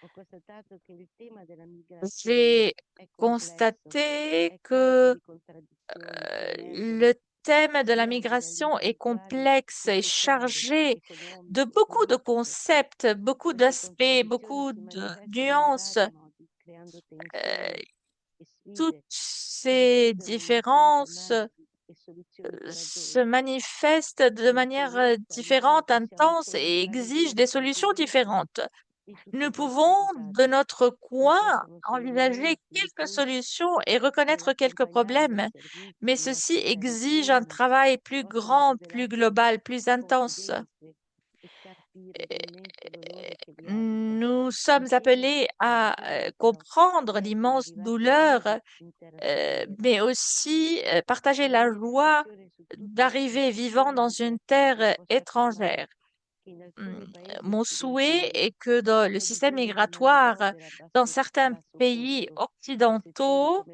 Ho constatato che il tema della migrazione J'ai è complesso, constaté è carico que di contraddizioni che le emergono thème de la sia a migration livello est culturale complexe che et sociale, chargé de economico, beaucoup de politico. concepts, beaucoup Queste d'aspects, contraddizioni beaucoup si de manifestano in nuances. vari modi, creando Euh, tensioni e toutes sfide che ces richiedono incontri différences analisi e soluzioni se coraggiose. manifestent de manière L'esperienza mi différente, dice siamo intense ancora in et exigent des paradiso al più solutions briciolo différentes. di tutti Nous questi pouvons, de disagi, notre perché coin, sono solo envisager momenti in quelques cui solutions et reconnaître quelques nell'accompagnare i problèmes, servizi mais di ceci ospitalità exige un umana travail plus possono grand, plus rivelarsi global, plus intense. confidenze e carpire l'immenso dolore che li abita. Nous Il sommes tema appelés à centrale però comprendre è essere l'immense arrivati a douleur, nuovi interlocutori, mais aussi partager una la joie rivendicazione su tutti d'arriver aspetti vivant della dans une migrazione terre possa parlare étrangère. mon souhait est que dans le système migratoire, dans certains pays occidentaux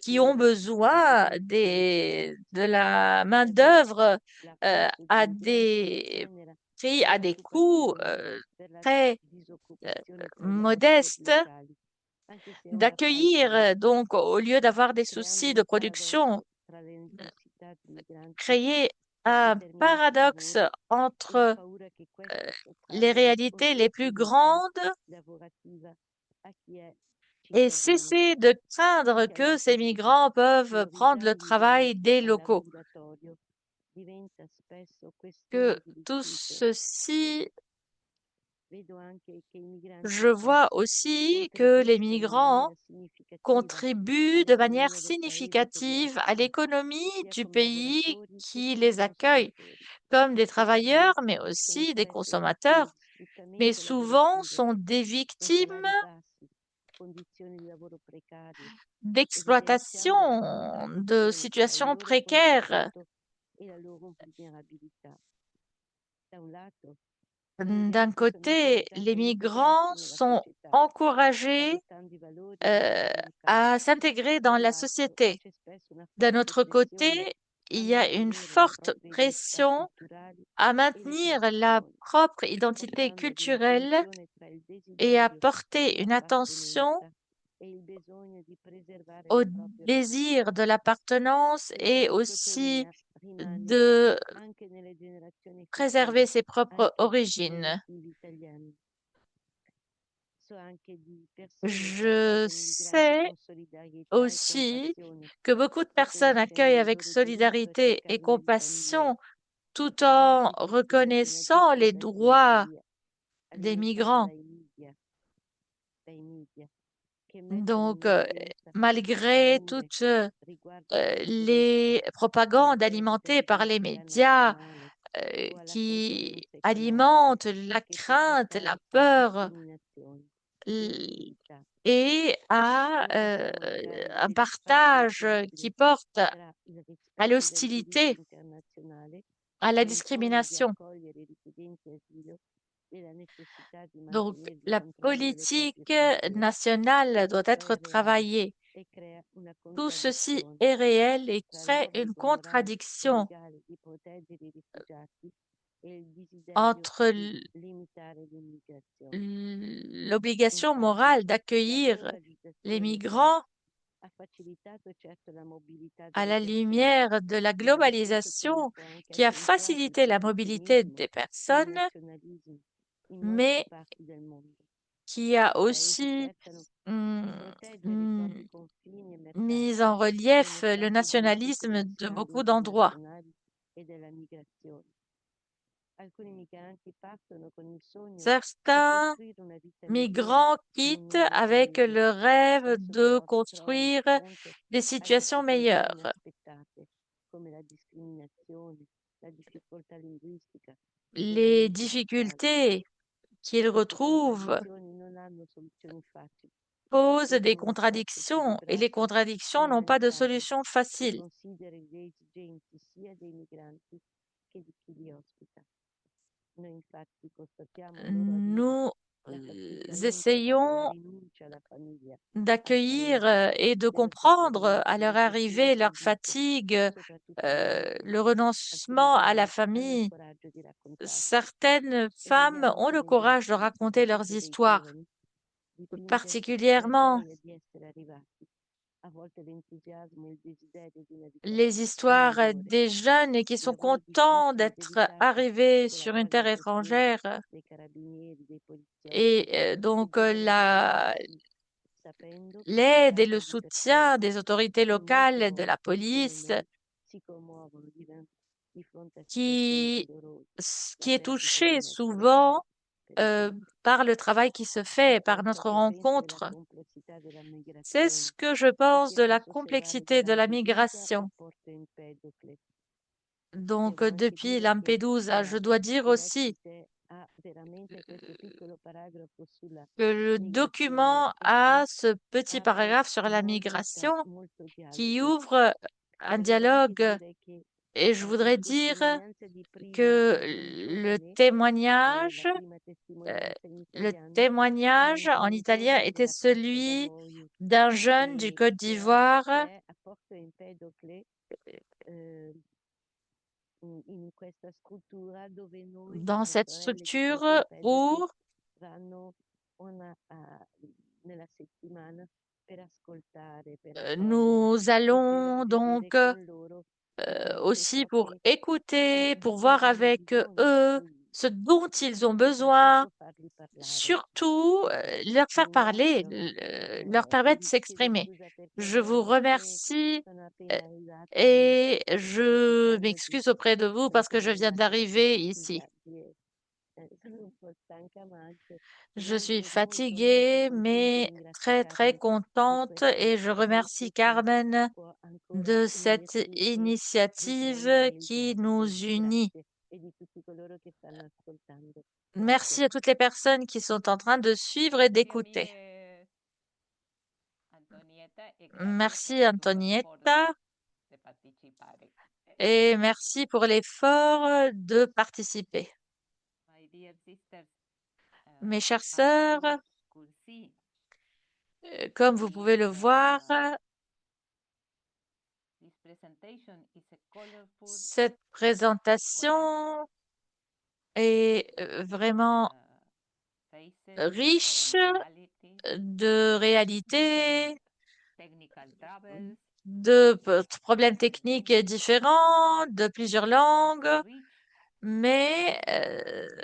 qui ont besoin de la main-d'œuvre à des prix, à des coûts très modestes, d'accueillir, donc, au lieu d'avoir des soucis de production, créer un paradoxe entre les réalités les plus grandes et cesser de craindre que ces migrants peuvent prendre le travail des locaux. Que tout ceci, je vois aussi que les migrants contribuent de manière significative à l'économie du pays qui les accueille, comme des travailleurs, mais aussi des consommateurs, mais souvent sont des victimes d'exploitation, de situations précaires. D'un côté, les migrants sont encouragés à s'intégrer dans la société. D'un autre côté, il y a une forte pression à maintenir la propre identité culturelle et à porter une attention au désir de l'appartenance et aussi de préserver ses propres origines. Je sais aussi que beaucoup de personnes accueillent avec solidarité et compassion tout en reconnaissant les droits des migrants. Donc, malgré toutes les propagandes alimentées par les médias qui alimentent la crainte, la peur et à un partage qui porte à l'hostilité, à la discrimination. Donc, la politique nationale doit être travaillée. Tout ceci est réel et crée une contradiction entre l'obligation morale d'accueillir les migrants à la lumière de la globalisation qui a facilité la mobilité des personnes, mais qui a aussi mis en relief le nationalisme de beaucoup d'endroits. Certains migrants quittent avec le rêve de construire des situations meilleures. Les difficultés qu'ils retrouvent posent des contradictions et les contradictions n'ont pas de solution facile. Nous essayons d'accueillir et de comprendre à leur arrivée leur fatigue, le renoncement à la famille. Certaines femmes ont le courage de raconter leurs histoires, particulièrement les histoires des jeunes qui sont contents d'être arrivés sur une terre étrangère et donc l'aide et le soutien des autorités locales, de la police, qui est touché souvent par le travail qui se fait, par notre rencontre. C'est ce que je pense de la complexité de la migration. Donc, depuis Lampedusa, je dois dire aussi que le document a ce petit paragraphe sur la migration qui ouvre un dialogue Et je voudrais dire que le témoignage en italien était celui d'un jeune du Côte d'Ivoire dans cette structure où nous allons donc aussi pour écouter, pour voir avec eux ce dont ils ont besoin, surtout leur faire parler, leur permettre de s'exprimer. Je vous remercie et je m'excuse auprès de vous parce que je viens d'arriver ici. Je suis fatiguée, mais très, très contente et je remercie Carmen de cette initiative qui nous unit. Merci à toutes les personnes qui sont en train de suivre et d'écouter. Merci Antonietta et merci pour l'effort de participer. Mes chères sœurs, comme vous pouvez le voir, cette présentation est vraiment riche de réalités, de problèmes techniques différents, de plusieurs langues, mais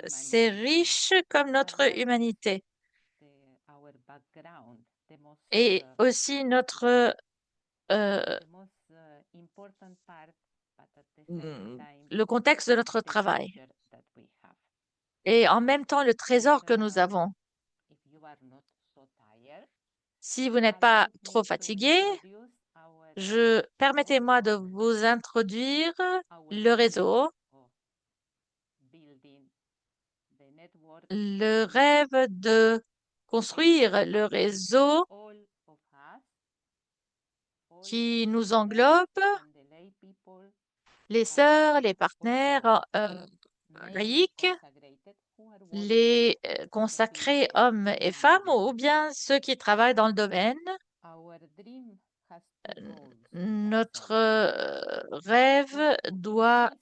c'est riche comme notre humanité. Et aussi le contexte de notre travail. Et en même temps, le trésor que nous avons. Si vous n'êtes pas trop fatigué, permettez-moi de vous introduire le réseau. Le rêve de construire le réseau qui nous englobe, les sœurs, les partenaires laïcs, les consacrés hommes et femmes ou bien ceux qui travaillent dans le domaine. Notre rêve doit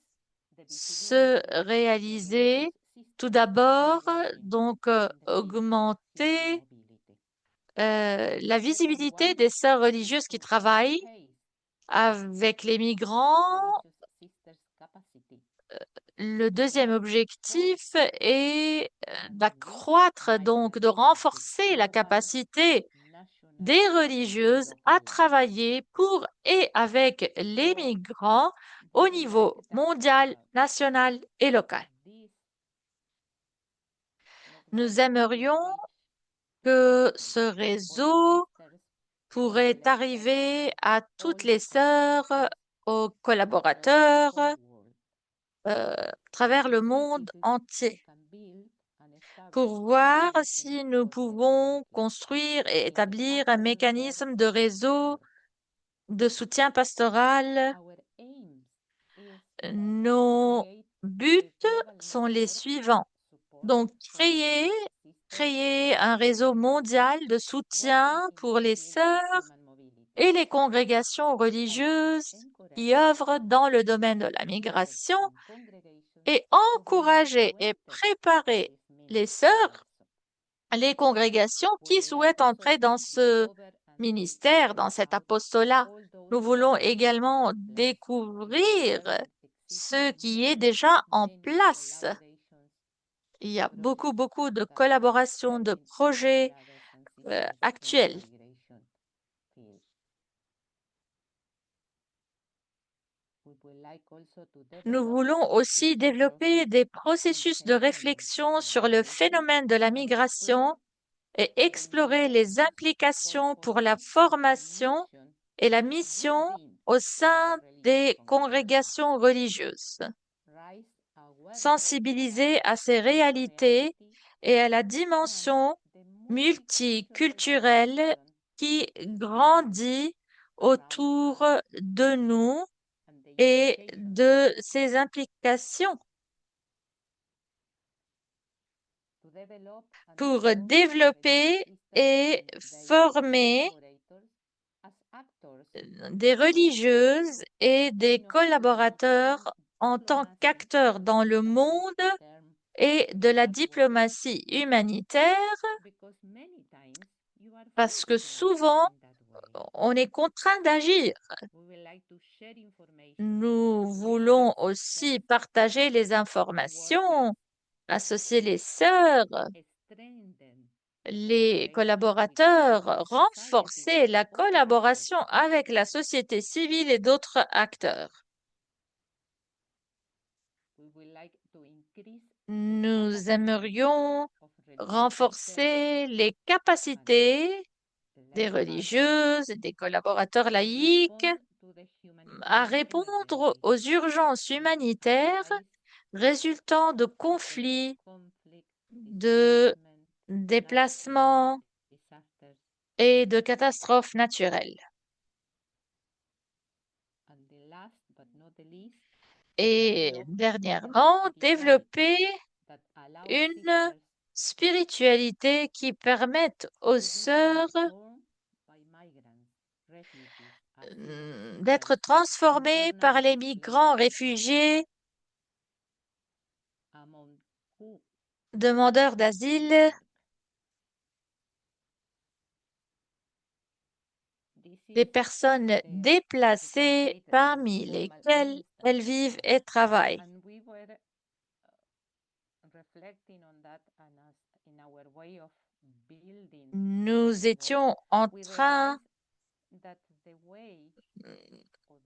se réaliser tout d'abord, donc augmenter la visibilité des sœurs religieuses qui travaillent avec les migrants. Le deuxième objectif est d'accroître, donc de renforcer la capacité des religieuses à travailler pour et avec les migrants au niveau mondial, national et local. Nous aimerions que ce réseau pourrait arriver à toutes les sœurs, aux collaborateurs, à travers le monde entier, pour voir si nous pouvons construire et établir un mécanisme de réseau de soutien pastoral. Nos buts sont les suivants. Donc, créer un réseau mondial de soutien pour les sœurs et les congrégations religieuses qui œuvrent dans le domaine de la migration et encourager et préparer les sœurs, les congrégations qui souhaitent entrer dans ce ministère, dans cet apostolat. Nous voulons également découvrir ce qui est déjà en place. Il y a beaucoup de collaborations, de projets actuels. Nous voulons aussi développer des processus de réflexion sur le phénomène de la migration et explorer les implications pour la formation et la mission au sein des congrégations religieuses. Sensibiliser à ces réalités et à la dimension multiculturelle qui grandit autour de nous et de ses implications pour développer et former des religieuses et des collaborateurs en tant qu'acteurs dans le monde et de la diplomatie humanitaire, parce que souvent, on est contraint d'agir. Nous voulons aussi partager les informations, associer les sœurs, les collaborateurs, renforcer la collaboration avec la société civile et d'autres acteurs. Nous aimerions renforcer les capacités des religieuses et des collaborateurs laïques à répondre aux urgences humanitaires résultant de conflits, de déplacements et de catastrophes naturelles. Et dernièrement, développer une spiritualité qui permette aux sœurs d'être transformées par les migrants réfugiés, demandeurs d'asile, des personnes déplacées parmi lesquelles elles vivent et travaillent. Nous étions en train,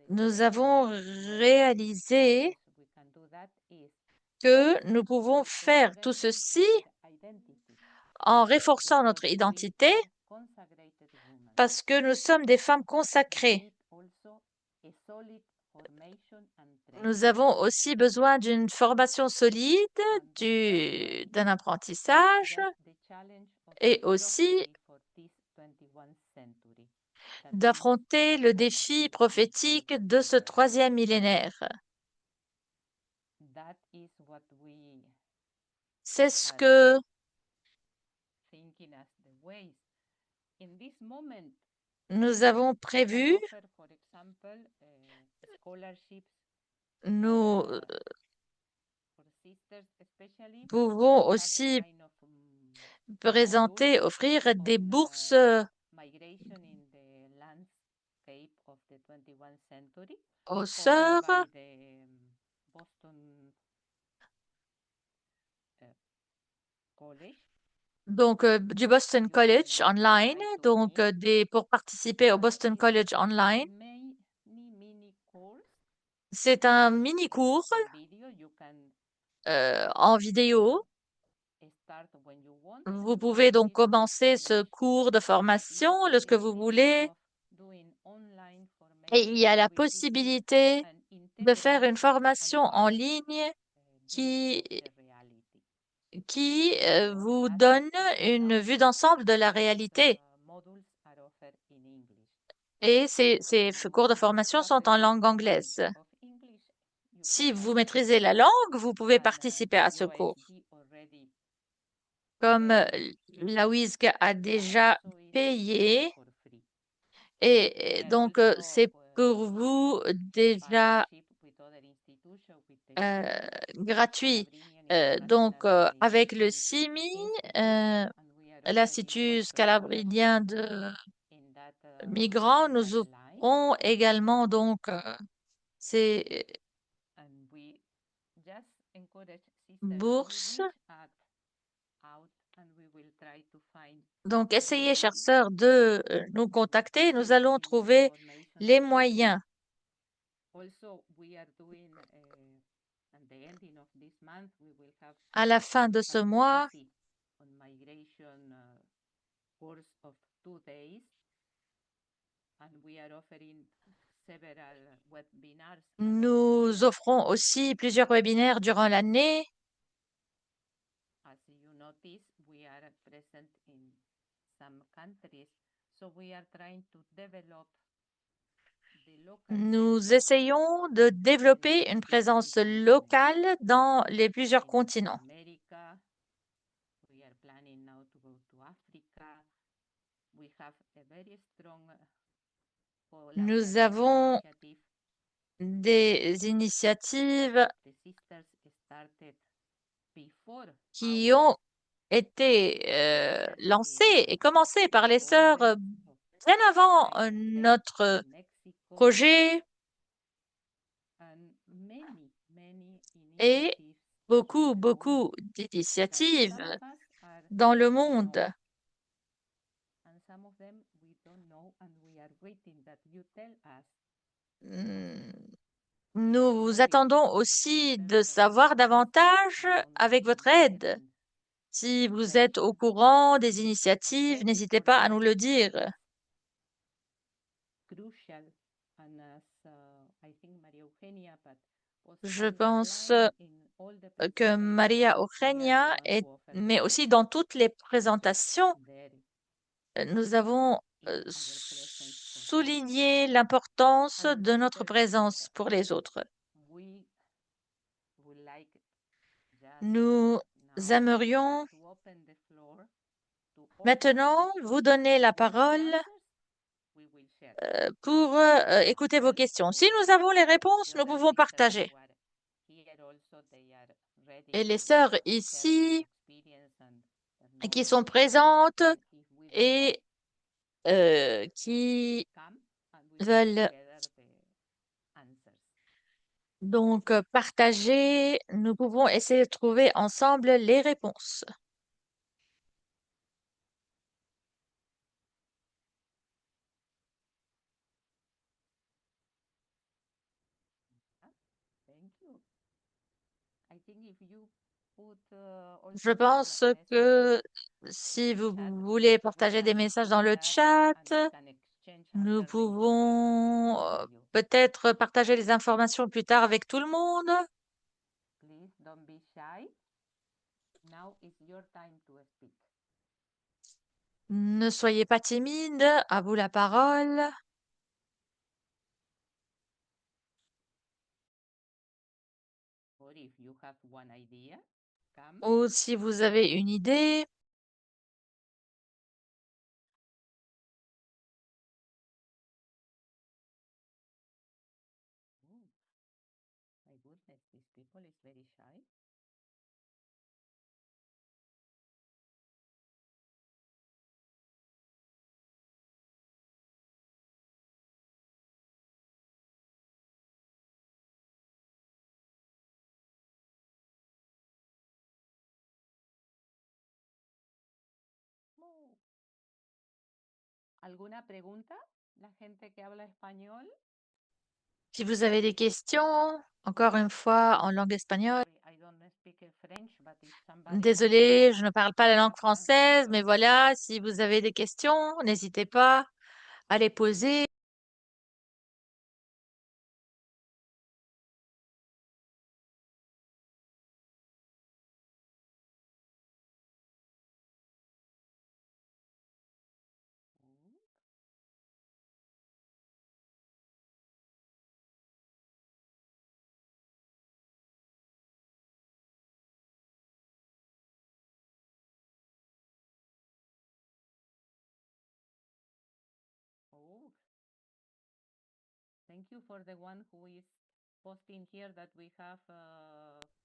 nous avons réalisé que nous pouvons faire tout ceci en renforçant notre identité parce que nous sommes des femmes consacrées. Nous avons aussi besoin d'une formation solide, d'un apprentissage et aussi d'affronter le défi prophétique de ce troisième millénaire. C'est ce que nous avons prévu. Nous pouvons aussi présenter, offrir des bourses aux sœurs donc du Boston College online, donc pour participer au Boston College online. C'est un mini-cours en vidéo. Vous pouvez donc commencer ce cours de formation lorsque vous voulez. Et il y a la possibilité de faire une formation en ligne qui vous donne une vue d'ensemble de la réalité. Et ces cours de formation sont en langue anglaise. Si vous maîtrisez la langue, vous pouvez participer à ce cours. Comme la WISC a déjà payé, et donc c'est pour vous déjà gratuit. Donc avec le CIMI, l'Institut scalabrinien de migrants, nous offrons également donc ces bourses. Donc, essayez, chères sœurs, de nous contacter. Nous allons trouver les moyens. À la fin de ce mois, nous offrons aussi plusieurs webinaires durant l'année. Nous essayons de développer une présence locale dans les plusieurs continents. Nous avons des initiatives qui ont été lancées et commencées par les sœurs bien avant notre projet, et beaucoup d'initiatives dans le monde. Nous attendons aussi de savoir davantage avec votre aide. Si vous êtes au courant des initiatives, n'hésitez pas à nous le dire. Je pense que Maria Eugenia, mais aussi dans toutes les présentations, nous avons souligné l'importance de notre présence pour les autres. Nous aimerions maintenant vous donner la parole pour écouter vos questions. Si nous avons les réponses, nous pouvons partager. Et les sœurs ici qui sont présentes et qui veulent donc partager, nous pouvons essayer de trouver ensemble les réponses. Je pense que si vous voulez partager des messages dans le chat, nous pouvons peut-être partager les informations plus tard avec tout le monde. Ne soyez pas timide, à vous la parole. Ou si vous avez une idée. Si vous avez des questions, encore une fois en langue espagnole. Désolée, je ne parle pas la langue française, mais voilà, si vous avez des questions, n'hésitez pas à les poser.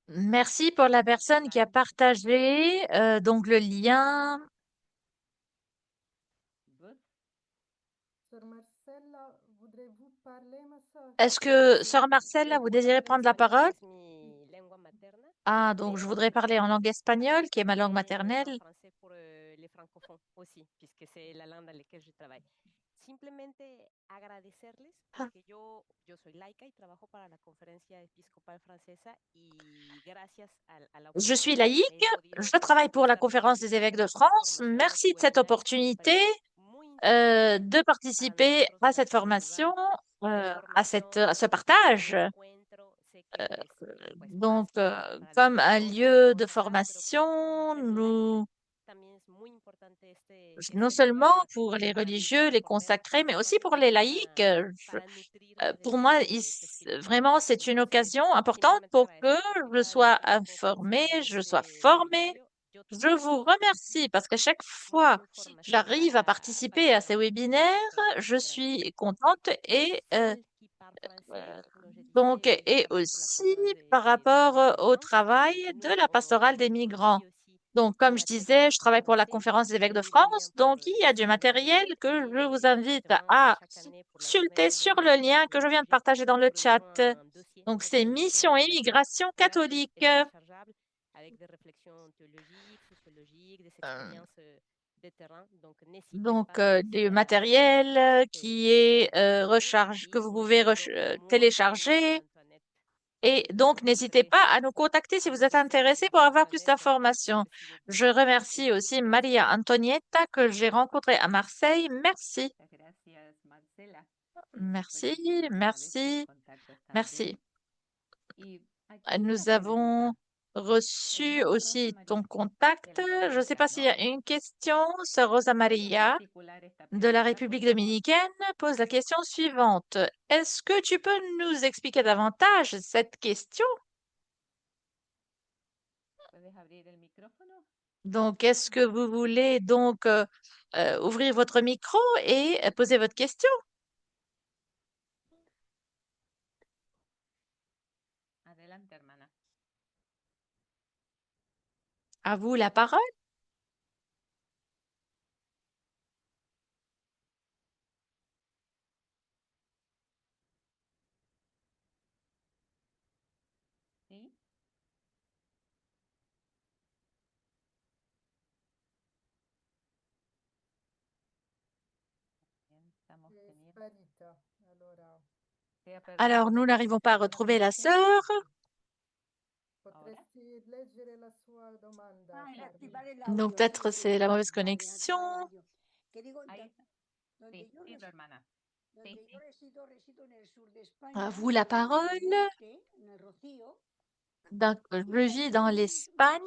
Merci pour la personne qui a partagé donc le lien. Sœur Marcella, voudrez-vous parler, ma sœur? Est-ce que, sœur Marcella, vous désirez prendre la parole? mi lengua materna, Ah, donc je voudrais parler en langue espagnole, qui est ma langue en maternelle. français pour les francophones aussi, puisque c'est la langue dans laquelle je travaille. Simplemente agradecerles porque yo soy laica y trabajo para la Conferencia Episcopal Francesa y gracias a la Je suis oportunidad laïque, he podido je travaille pour la estar Conférence des évêques de participando en France. esta formación Merci de cette multicultural. Me opportunité parece muy interesante de para participer nosotros à en cette este lugar formation, de à formación, ce de partage. encuentro. Sé que es pues Donc, más para los comme un religiosos, lieu de cosas más, pero formation, como mujer laica nous también non seulement pour les religieux, les consacrés, mais aussi pour les laïcs. Pour moi, vraiment, c'est une occasion importante pour que je sois informée, je sois formée. Je vous remercie parce que chaque fois j'arrive à participer à ces webinaires, je suis contente donc et aussi par rapport au travail de la pastorale des migrants. Donc, comme je disais, je travaille pour la Conférence des évêques de France, donc il y a du matériel que je vous invite à consulter sur le lien que je viens de partager dans le chat. Donc, c'est Mission et Migration catholique. Donc, du matériel qui est que vous pouvez télécharger. Et donc, n'hésitez pas à nous contacter si vous êtes intéressé pour avoir plus d'informations. Je remercie aussi Maria Antonietta que j'ai rencontrée à Marseille. Merci. Merci, merci, merci. Nous avons reçu aussi ton contact. Je ne sais pas s'il y a une question. Sœur Rosa Maria de la République dominicaine pose la question suivante. Est-ce que tu peux nous expliquer davantage cette question? Donc, est-ce que vous voulez donc ouvrir votre micro et poser votre question? À vous la parole. Alors, nous n'arrivons pas à retrouver la sœur. Donc, peut-être c'est la mauvaise connexion. À vous la parole. Donc, je vis dans l'Espagne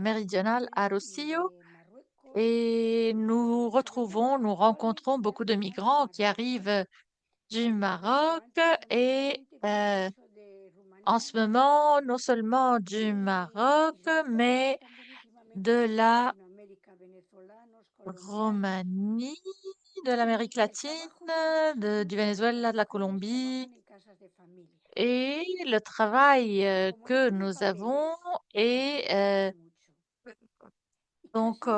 méridionale à Rocio et nous rencontrons beaucoup de migrants qui arrivent du Maroc et en ce moment, non seulement du Maroc, mais de la Roumanie, de l'Amérique latine, du Venezuela, de la Colombie. Et le travail que nous avons est donc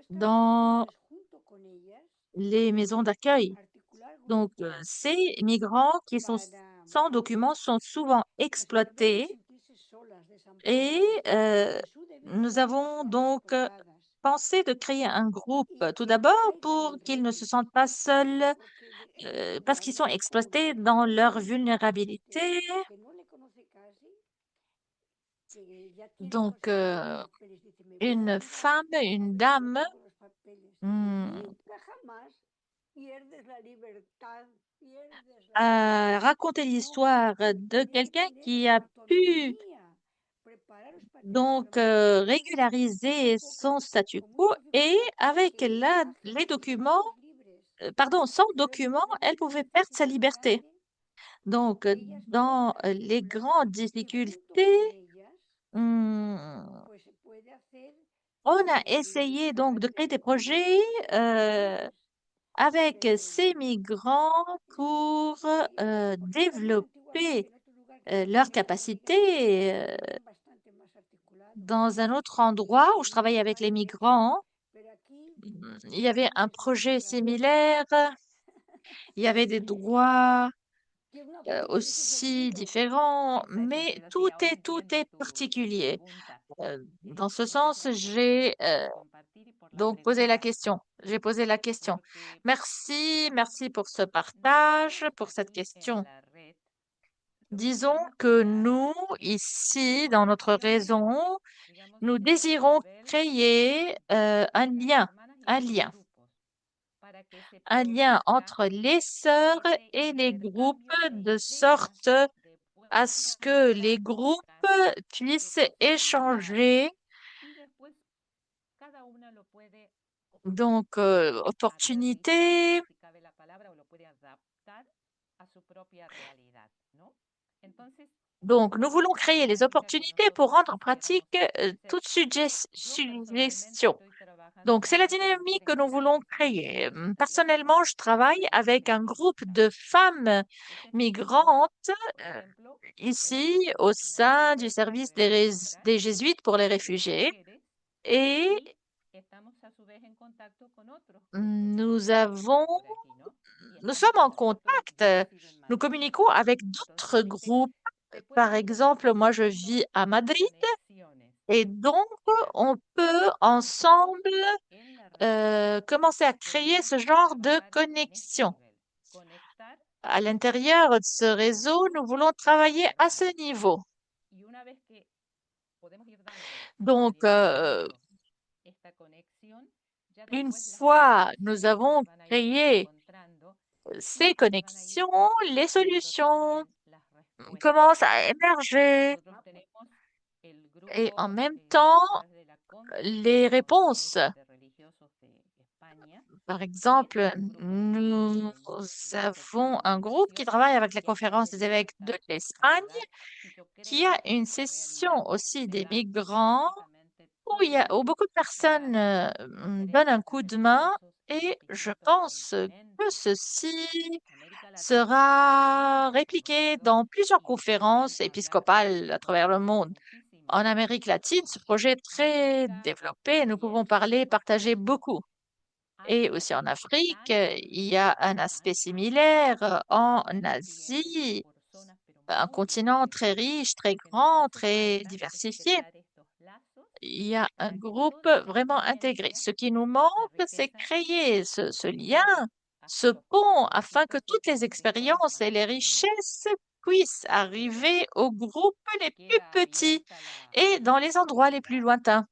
dans les maisons d'accueil. Donc, ces migrants qui sont sans documents sont souvent exploités et nous avons donc pensé de créer un groupe, tout d'abord pour qu'ils ne se sentent pas seuls, parce qu'ils sont exploités dans leur vulnérabilité. Donc, une femme, une dame, a raconté l'histoire de quelqu'un qui a pu donc régulariser son statut quo et avec les documents, sans documents, elle pouvait perdre sa liberté. Donc, dans les grandes difficultés, on a essayé donc de créer des projets avec ces migrants pour développer leurs capacités. Dans un autre endroit où je travaille avec les migrants, il y avait un projet similaire, il y avait des droits aussi différents, mais tout est particulier. Dans ce sens, j'ai donc posé la question. J'ai posé la question. Merci, merci pour ce partage, pour cette question. Disons que nous, ici, dans notre réseau, nous désirons créer un lien, un lien entre les sœurs et les groupes de sorte à ce que les groupes puissent échanger Donc, opportunité. si cabe la palabra, o lo puede adaptar a su propia realidad, ¿no? Entonces, Donc, nous voulons créer les dinámica que opportunités pour nosotros rendre pratique quisiéramos hacer. toute Yo personalmente suggestion. estoy trabajando Donc, c'est la mucho con dynamique que mujeres nous voulons migrantes y créer. refugiadas. Personnellement, je travaille avec un groupe de femmes Ese es mi rol. migrantes Por ejemplo, ici tenemos au una sein du red service registral des Jésuites pour les de réfugiés mujeres et y estamos a su vez en contacto con otros grupos nous que están avons, por aquí, ¿no? Y nous estamos sommes en como nosotros, yo contact. resido en Nous Madrid. communiquons avec Entonces, d'autres groupes. se puede Par ir exemple, moi, je creando vis à Madrid conexiones et donc en la on red peut y ensemble en la red commencer à créer podemos ce genre de trabajar en este connexion. nivel, conectar À l'intérieur de ce réseau, nous voulons travailler à ce niveau. y una vez que podemos ir dando Donc, alimentando esta conexión, ya une después las fois nous soluciones avons se van a ir créé encontrando ces y se van a ir connexions, les haciendo solutions también las respuestas. commencent à émerger Nosotros tenemos el et en grupo même temps, a través de la les réponses. Conferencia de Religiosos de España. Par También exemple, hay un grupo de nous mujeres de avons un groupe qui intercomunicación travaille avec la que están conférence des évêques de dispuestas a l'Espagne, ayudar. Y yo qui a creo que une esta session realidad aussi se des da migrants prácticamente où todo beaucoup de personnes gracias donnent un conferencias de coup de main religiosos y et je episcopos pense que continentes. ceci América Latina sera también, por répliqué otro lado, dans plusieurs y también conférences hablar de épiscopales à travers le proyectos monde. En muchísimos Amérique latine, ce projet est très África développé. Nous pouvons también. parler, partager beaucoup. Et Asia aussi en es Afrique, tan il y a un aspect tan similaire. En siguiendo Asie, por zonas, pero un muy continent très diferentes. riche, très Lo que nos grand, hace très falta es diversifié. crear estos lazos Il y a un para que groupe toda esta vraiment intégré. experiencia Ce qui nous y esta manque, c'est riqueza créer ce lien, llegue ce hasta los pont, afin que grupitos toutes les íntimos de los expériences más et les pequeños. richesses puissent Pero arriver aux groupes les plus queda petits abierta et la dans les endroits les plus posibilidad lointains.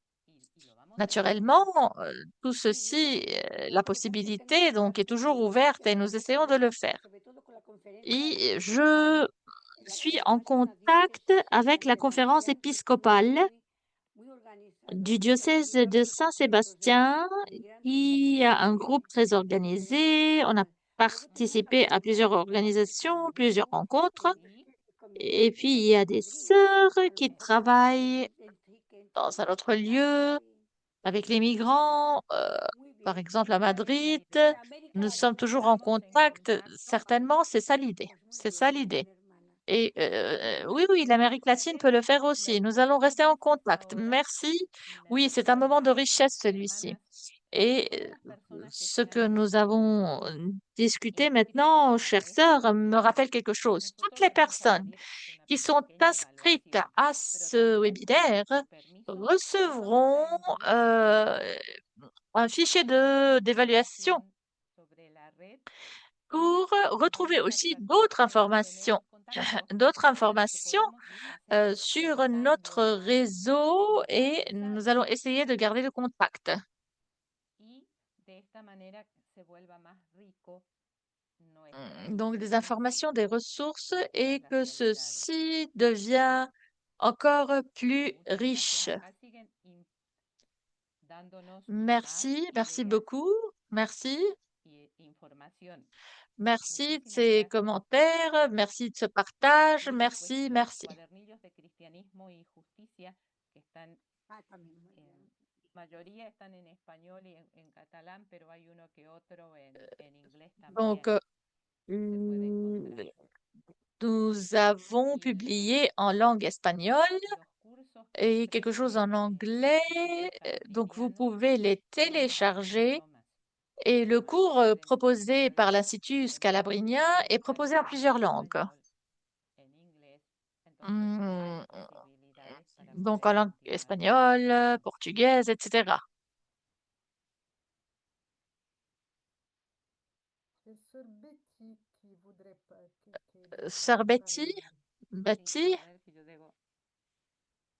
y lo vamos a Naturellement, intentar. tout ceci, la possibilité donc est toujours ouverte et nous essayons de le faire. Et je suis en contact avec la conférence épiscopale du diocèse de Saint-Sébastien, qui a un groupe très organisé. On a participé à plusieurs organisations, plusieurs rencontres. Sí, Et puis, il y a des sœurs qui travaillent dans un autre lieu avec les migrants, par exemple à Madrid. Nous sommes toujours en estamos en contact. contacto. Certainement, c'est ça l'idée. C'est ça l'idée. Et oui, oui, l'Amérique latine peut le faire aussi. Nous allons rester en contact. Ahora Merci. me Oui, c'est un moment de recuerda richesse, celui-ci. hermanas, Et todas las personas que ce que quieran nous avons discuté maintenant, inscribirse a chères esto, sœurs, me rappelle quelque chose. Toutes nosotros les les vamos a personnes pedir una qui sont pequeña inscrites evaluación, à pero ce también con webinaire su permiso les vamos recevront a enviar euh, un fichier d'évaluation información sobre la red y pour retrouver vamos a aussi tratar de mantenernos contacto d'autres para que informations podamos hacer sur cercando notre más réseau los et nous allons aprendizajes essayer de garder le contact. y de esta manera se vuelva más rico nuestra Donc des síntesis informations, des ressources de todas et las que realidades. ceci devient encore plus Muchas gracias. riche. Acá siguen dándonos más Merci, merci ideas beaucoup. Merci. y información. Merci de Muchísimas ces gracias. commentaires, merci de ce partage, Y después merci, los merci. cuadernillos de cristianismo y justicia que están, mayoría están en español y en catalán, pero hay uno que otro en inglés también Donc, se puede encontrar. nous avons Y publié en langue espagnole los cursos que et quelque chose ofrece en el anglais. Instituto Donc, vous Escalabriniano pouvez les tienen varios télécharger. idiomas. Et le cours Pueden proposé par verlo l'Institut en portugués, Scalabrinien en est proposé en catalán, plusieurs en langues. español, en inglés. Entonces hay Hum, posibilidades para Donc, poder en langue continuar espagnole, aprendiendo. portugaise, etc. Et Sœur Betty qui voudrait pas Sœur Betty, parler. Sí, Betty, a ver si yo devo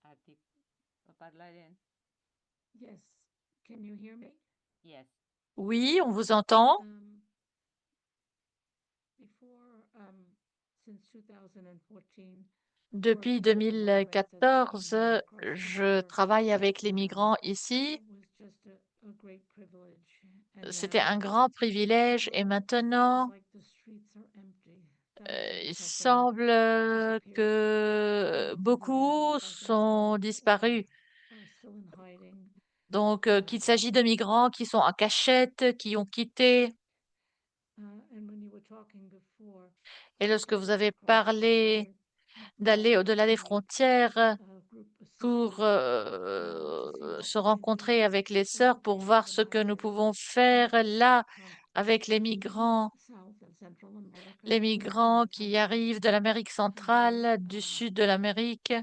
a parlare in. Yes. Can you hear me? Yes. oui, on vous entend. Before, since 2014, Depuis 2014, je travaille avec les migrants ici. a great privilege. C'était un grand privilège et maintenant, Like the streets are empty. il semble que beaucoup sont disparus. Are still in hiding. Donc, qu'il s'agit de migrants qui sont en cachette, qui ont quitté. And when you were talking before, Et lorsque vous avez parlé d'aller au-delà des frontières pour se rencontrer avec les sœurs, pour voir ce que nous pouvons faire là avec les migrants qui arrivent de l'Amérique centrale, du sud de l'Amérique.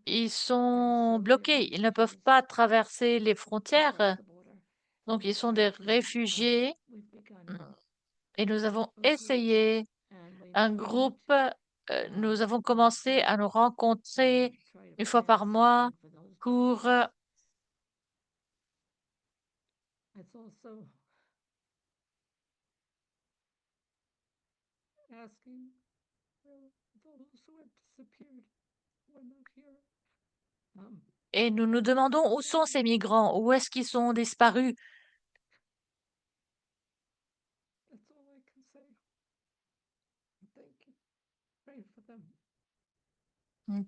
Ils sont bloqués, ils ne peuvent pas traverser les frontières, donc ils sont des réfugiés. Et nous avons essayé un groupe, nous avons commencé à nous rencontrer une fois par mois pour It's also asking where those who have disappeared were not here. et nous nous demandons où sont ces migrants, où est-ce qu'ils sont disparus. That's all I can say. Thank you. Pray for them.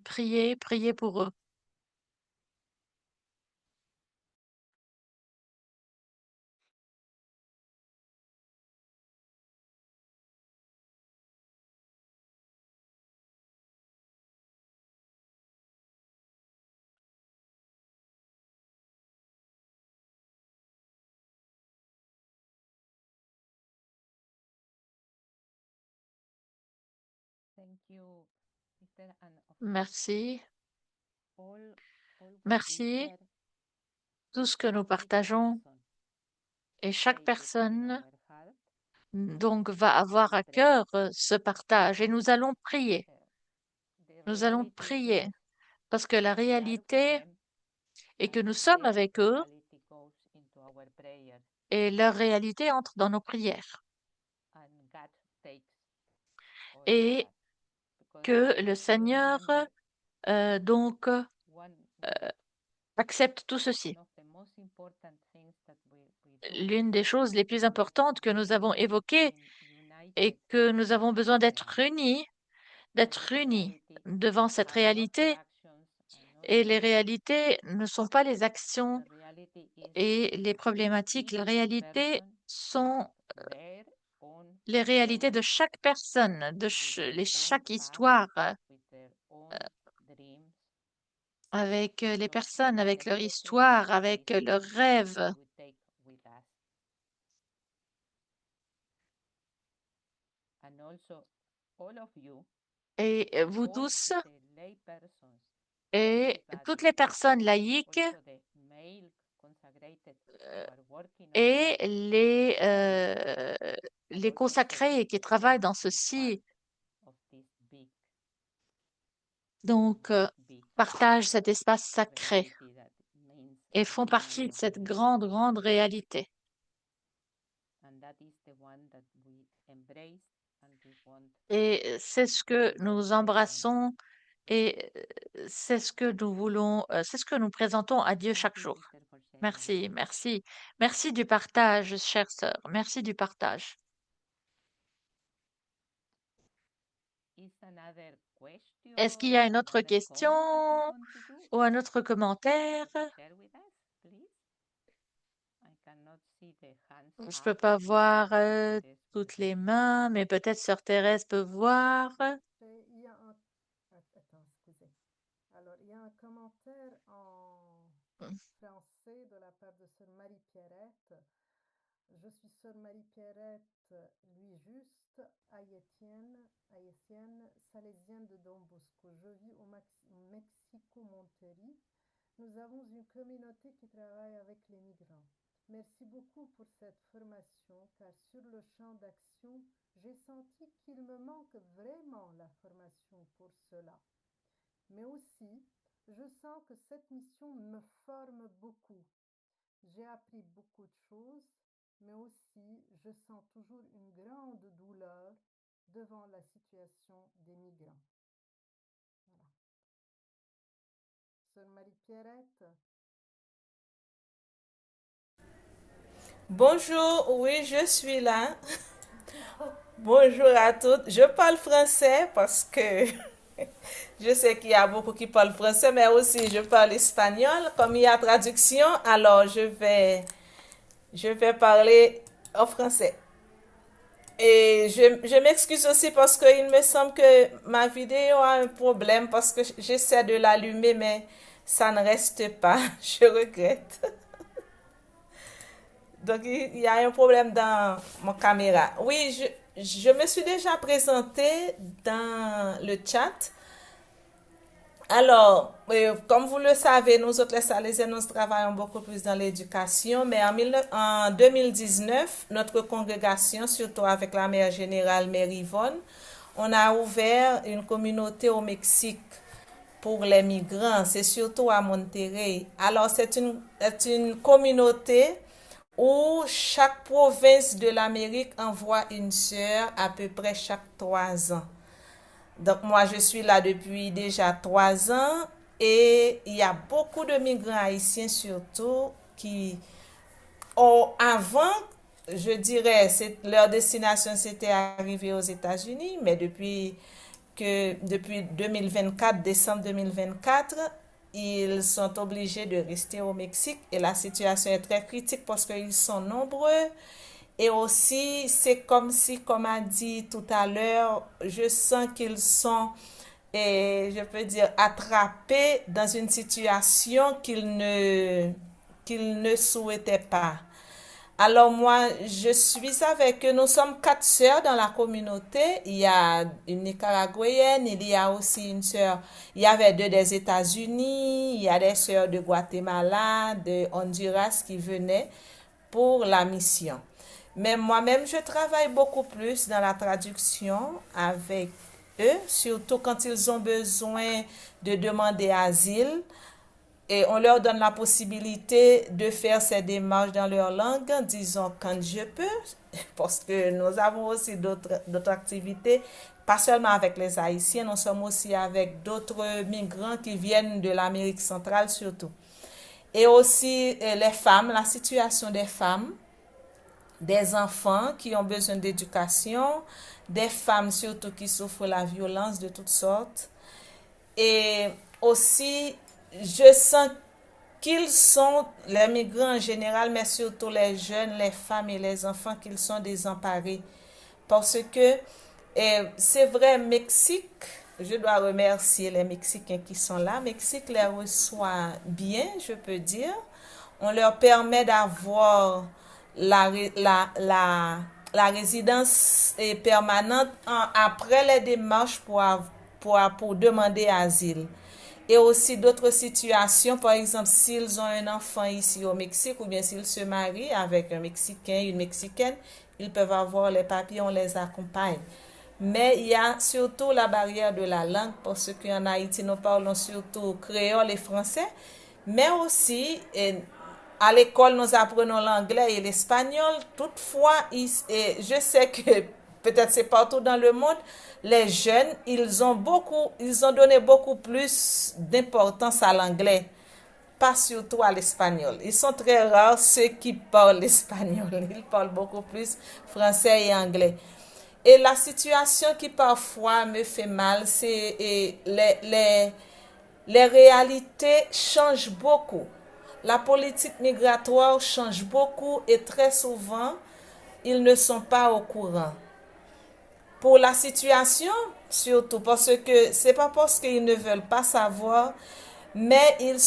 Priez, priez pour eux. Thank you, sister, and of Merci. all what we Merci. share, Tout ce que nous each partageons person et chaque take it in personne our heart, donc va avoir à cœur ce partage et nous allons prier. the Nous allons reality prier is parce que la we are with réalité them est que and nous sommes their avec eux reality goes into our prayers et leur réalité entre dans nos prières and God takes all of et that. Because que le you Seigneur remember donc one accepte tout ceci. of the most important things that we do L'une des choses les plus importantes que nous avons évoquées in est united que nous avons besoin d'être reality. unis devant cette Are not the réalité actions and not et the les words. réalités ne sont pas les actions The reality is et les problématiques. La each réalité person sont has their own les réalités story de chaque personne, de with their own chaque past, histoire, with their own dreams. avec les So personnes, the avec leur message histoire, of avec this leurs time rêves. we take with us. And also all of you, Et vous all tous the lay persons, et toutes les personnes laïques also the male consecrated who are working on et that, les also consacrés qui travaillent dans be part ceci, of this big, donc big partagent cet espace sacré reality that means et the font partie de kingdom. cette grande, grande réalité. And that is the one that we embrace and we want Et c'est ce que to nous present. embrassons et c'est ce que nous voulons, c'est ce que nous présentons à Dieu Thank chaque you, jour. sister, for sharing with Merci, us. merci. Merci du partage, chère sœur. Merci du partage. Is another question Est-ce qu'il y a une or autre other question comment that you want to do? ou un autre commentaire? To share with us, please. I cannot see the hands Je ne up. peux pas voir Thérèse toutes peut les voir. mains, mais peut-être sœur Thérèse peut voir. Il y a un... Attends, excusez. Alors, il y a un commentaire en français de la part de sœur Marie-Pierrette. Je suis sœur Marie-Pierrette, lui juste, haïtienne, salésienne de Don Bosco. Je vis au Mexico, Monterrey. Nous avons une communauté qui travaille avec les migrants. Merci beaucoup pour cette formation, car sur le champ d'action, j'ai senti qu'il me manque vraiment la formation pour cela. Mais aussi, je sens que cette mission me forme beaucoup. J'ai appris beaucoup de choses, mais aussi, je sens toujours une grande douleur devant la situation des migrants. Voilà. Ce Sœur Marie-Pierrette. Bonjour, oui, je suis là. Bonjour à toutes. Je parle français parce que je sais qu'il y a beaucoup qui parlent français, mais aussi je parle espagnol. Comme il y a traduction, alors je vais parler en français. Et je m'excuse aussi parce qu'il me semble que ma vidéo a un problème parce que j'essaie de l'allumer, mais ça ne reste pas. Je regrette. Donc, il y a un problème dans mon caméra. Oui, je me suis déjà présentée dans le chat. Alors, comme vous le savez, nous autres, les Salésiens, nous travaillons beaucoup plus dans l'éducation, mais en 2019, notre congrégation, surtout avec la mère générale Mère Yvonne, on a ouvert une communauté au Mexique pour les migrants, c'est surtout à Monterrey. Alors, c'est une communauté où chaque province de l'Amérique envoie une sœur à peu près chaque 3 ans. Donc moi, je suis là depuis déjà 3 ans et il y a beaucoup de migrants haïtiens surtout qui ont avant, je dirais, leur destination c'était arriver aux États-Unis, mais depuis 2024, décembre 2024, ils sont obligés de rester au Mexique et la situation est très critique parce qu'ils sont nombreux. Et aussi, c'est comme si, comme a dit tout à l'heure, je sens qu'ils sont, et je peux dire, attrapés dans une situation qu'ils ne souhaitaient pas. Alors moi, je suis avec eux. Nous sommes 4 sœurs dans la communauté. Il y a une Nicaraguayenne, il y a aussi une sœur. Il y avait 2 des États-Unis, il y a des sœurs de Guatemala, de Honduras qui venaient pour la mission. Mais moi-même, je travaille beaucoup plus dans la traduction avec eux, surtout quand ils ont besoin de demander asile. Et on leur donne la possibilité de faire ces démarches dans leur langue, disons quand je peux, parce que nous avons aussi d'autres activités, pas seulement avec les Haïtiens, nous sommes aussi avec d'autres migrants qui viennent de l'Amérique centrale surtout. Et aussi les femmes, la situation des femmes, des enfants qui ont besoin d'éducation, des femmes surtout qui souffrent la violence de toutes sortes. Et aussi, je sens qu'ils sont, les migrants en général, mais surtout les jeunes, les femmes et les enfants, qu'ils sont désemparés. Parce que c'est vrai, Mexique, je dois remercier les Mexicains qui sont là. Mexique les reçoit bien, je peux dire. On leur permet d'avoir la résidence permanente après les démarches pour demander asile. Et aussi d'autres situations, par exemple, s'ils ont un enfant ici au Mexique ou bien s'ils se marient avec un Mexicain, une Mexicaine, ils peuvent avoir les papiers, on les accompagne. Mais il y a surtout la barrière de la langue, parce qu'en Haïti, nous parlons surtout créole et français, mais aussi à l'école, nous apprenons l'anglais et l'espagnol. Toutefois, je sais que peut-être c'est partout dans le monde, les jeunes, ils ont donné beaucoup plus d'importance à l'anglais, pas surtout à l'espagnol. Ils sont très rares ceux qui parlent l'espagnol. Ils parlent beaucoup plus français et anglais. Et la situation qui parfois me fait mal, c'est les réalités changent beaucoup. La politique migratoire change beaucoup et très souvent, ils ne sont pas au courant. Pour la situation, surtout, parce que c'est pas parce qu'ils ne veulent pas savoir, mais ils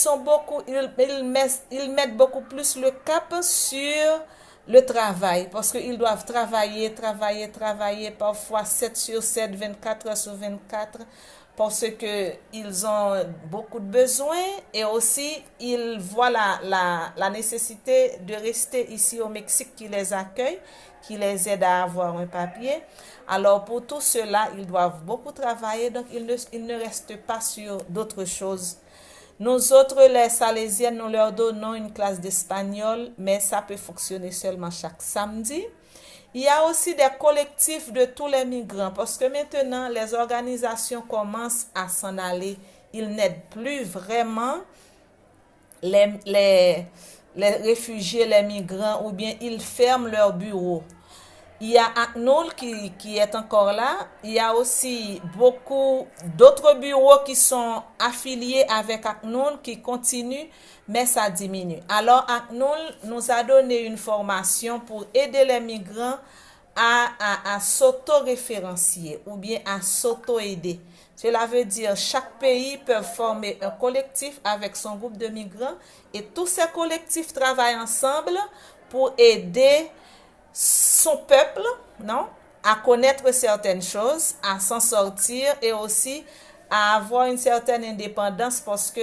mettent beaucoup plus le cap sur le travail, parce qu'ils doivent travailler, parfois 7 sur 7, 24 heures sur 24, parce que ils ont beaucoup de besoins et aussi ils voient la nécessité de rester ici au Mexique qui les accueille, qui les aide à avoir un papier. Alors pour tout cela, ils doivent beaucoup travailler, donc ils ne restent pas sur d'autres choses. Nous autres, les Salésiennes, nous leur donnons une classe d'espagnol, mais ça peut fonctionner seulement chaque samedi. Il y a aussi des collectifs de tous les migrants, parce que maintenant, les organisations commencent à s'en aller ils n'aident plus vraiment les, les, les réfugiés, les migrants, ou bien ils ferment leurs bureaux. Il y a ACNUR qui est encore là. Il y a aussi beaucoup d'autres bureaux qui sont affiliés avec ACNUR qui continuent, mais ça diminue. Alors, ACNUR nous a donné une formation pour aider les migrants à s'auto-référencier ou bien à s'auto-aider. Cela veut dire chaque pays peut former un collectif avec son groupe de migrants et tous ces collectifs travaillent ensemble pour aider son peuple, non, à connaître certaines choses, à s'en sortir et aussi à avoir une certaine indépendance parce que,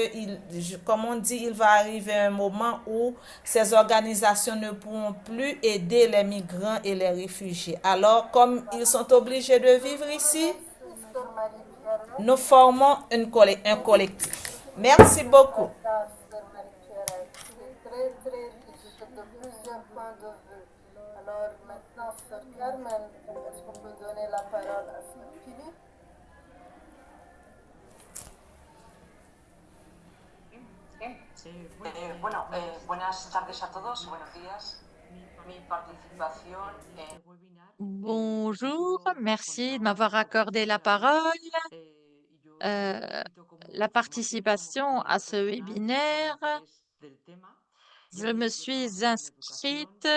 comme on dit, il va arriver un moment où ces organisations ne pourront plus aider les migrants et les réfugiés. Alors, comme ils sont obligés de vivre ici, nous formons un collectif. Merci beaucoup. Alors maintenant, Sœur Carmen, est-ce qu'on peut donner la parole à Sœur Philippe? Bueno, buenas tardes a todos, buenos días. Mi participación en el webinar. Bonjour, merci de m'avoir accordé la parole. La participation à ce webinaire, je me suis inscrite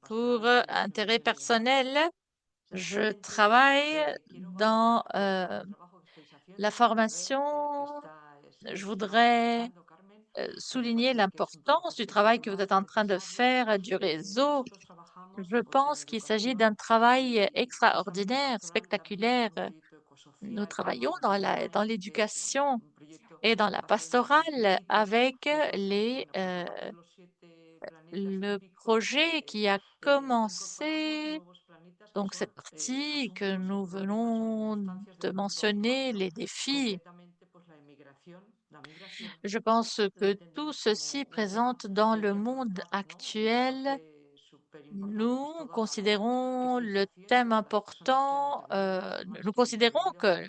pour intérêt personnel. Je travaille dans la formation. Je voudrais souligner l'importance du travail que vous êtes en train de faire, du réseau. Je pense qu'il s'agit d'un travail extraordinaire, spectaculaire. Nous travaillons dans l'éducation et dans la pastorale avec le projet qui a commencé, donc cette partie que nous venons de mentionner, les défis. Je pense que tout ceci présente dans le monde actuel. Nous considérons le thème important, nous considérons que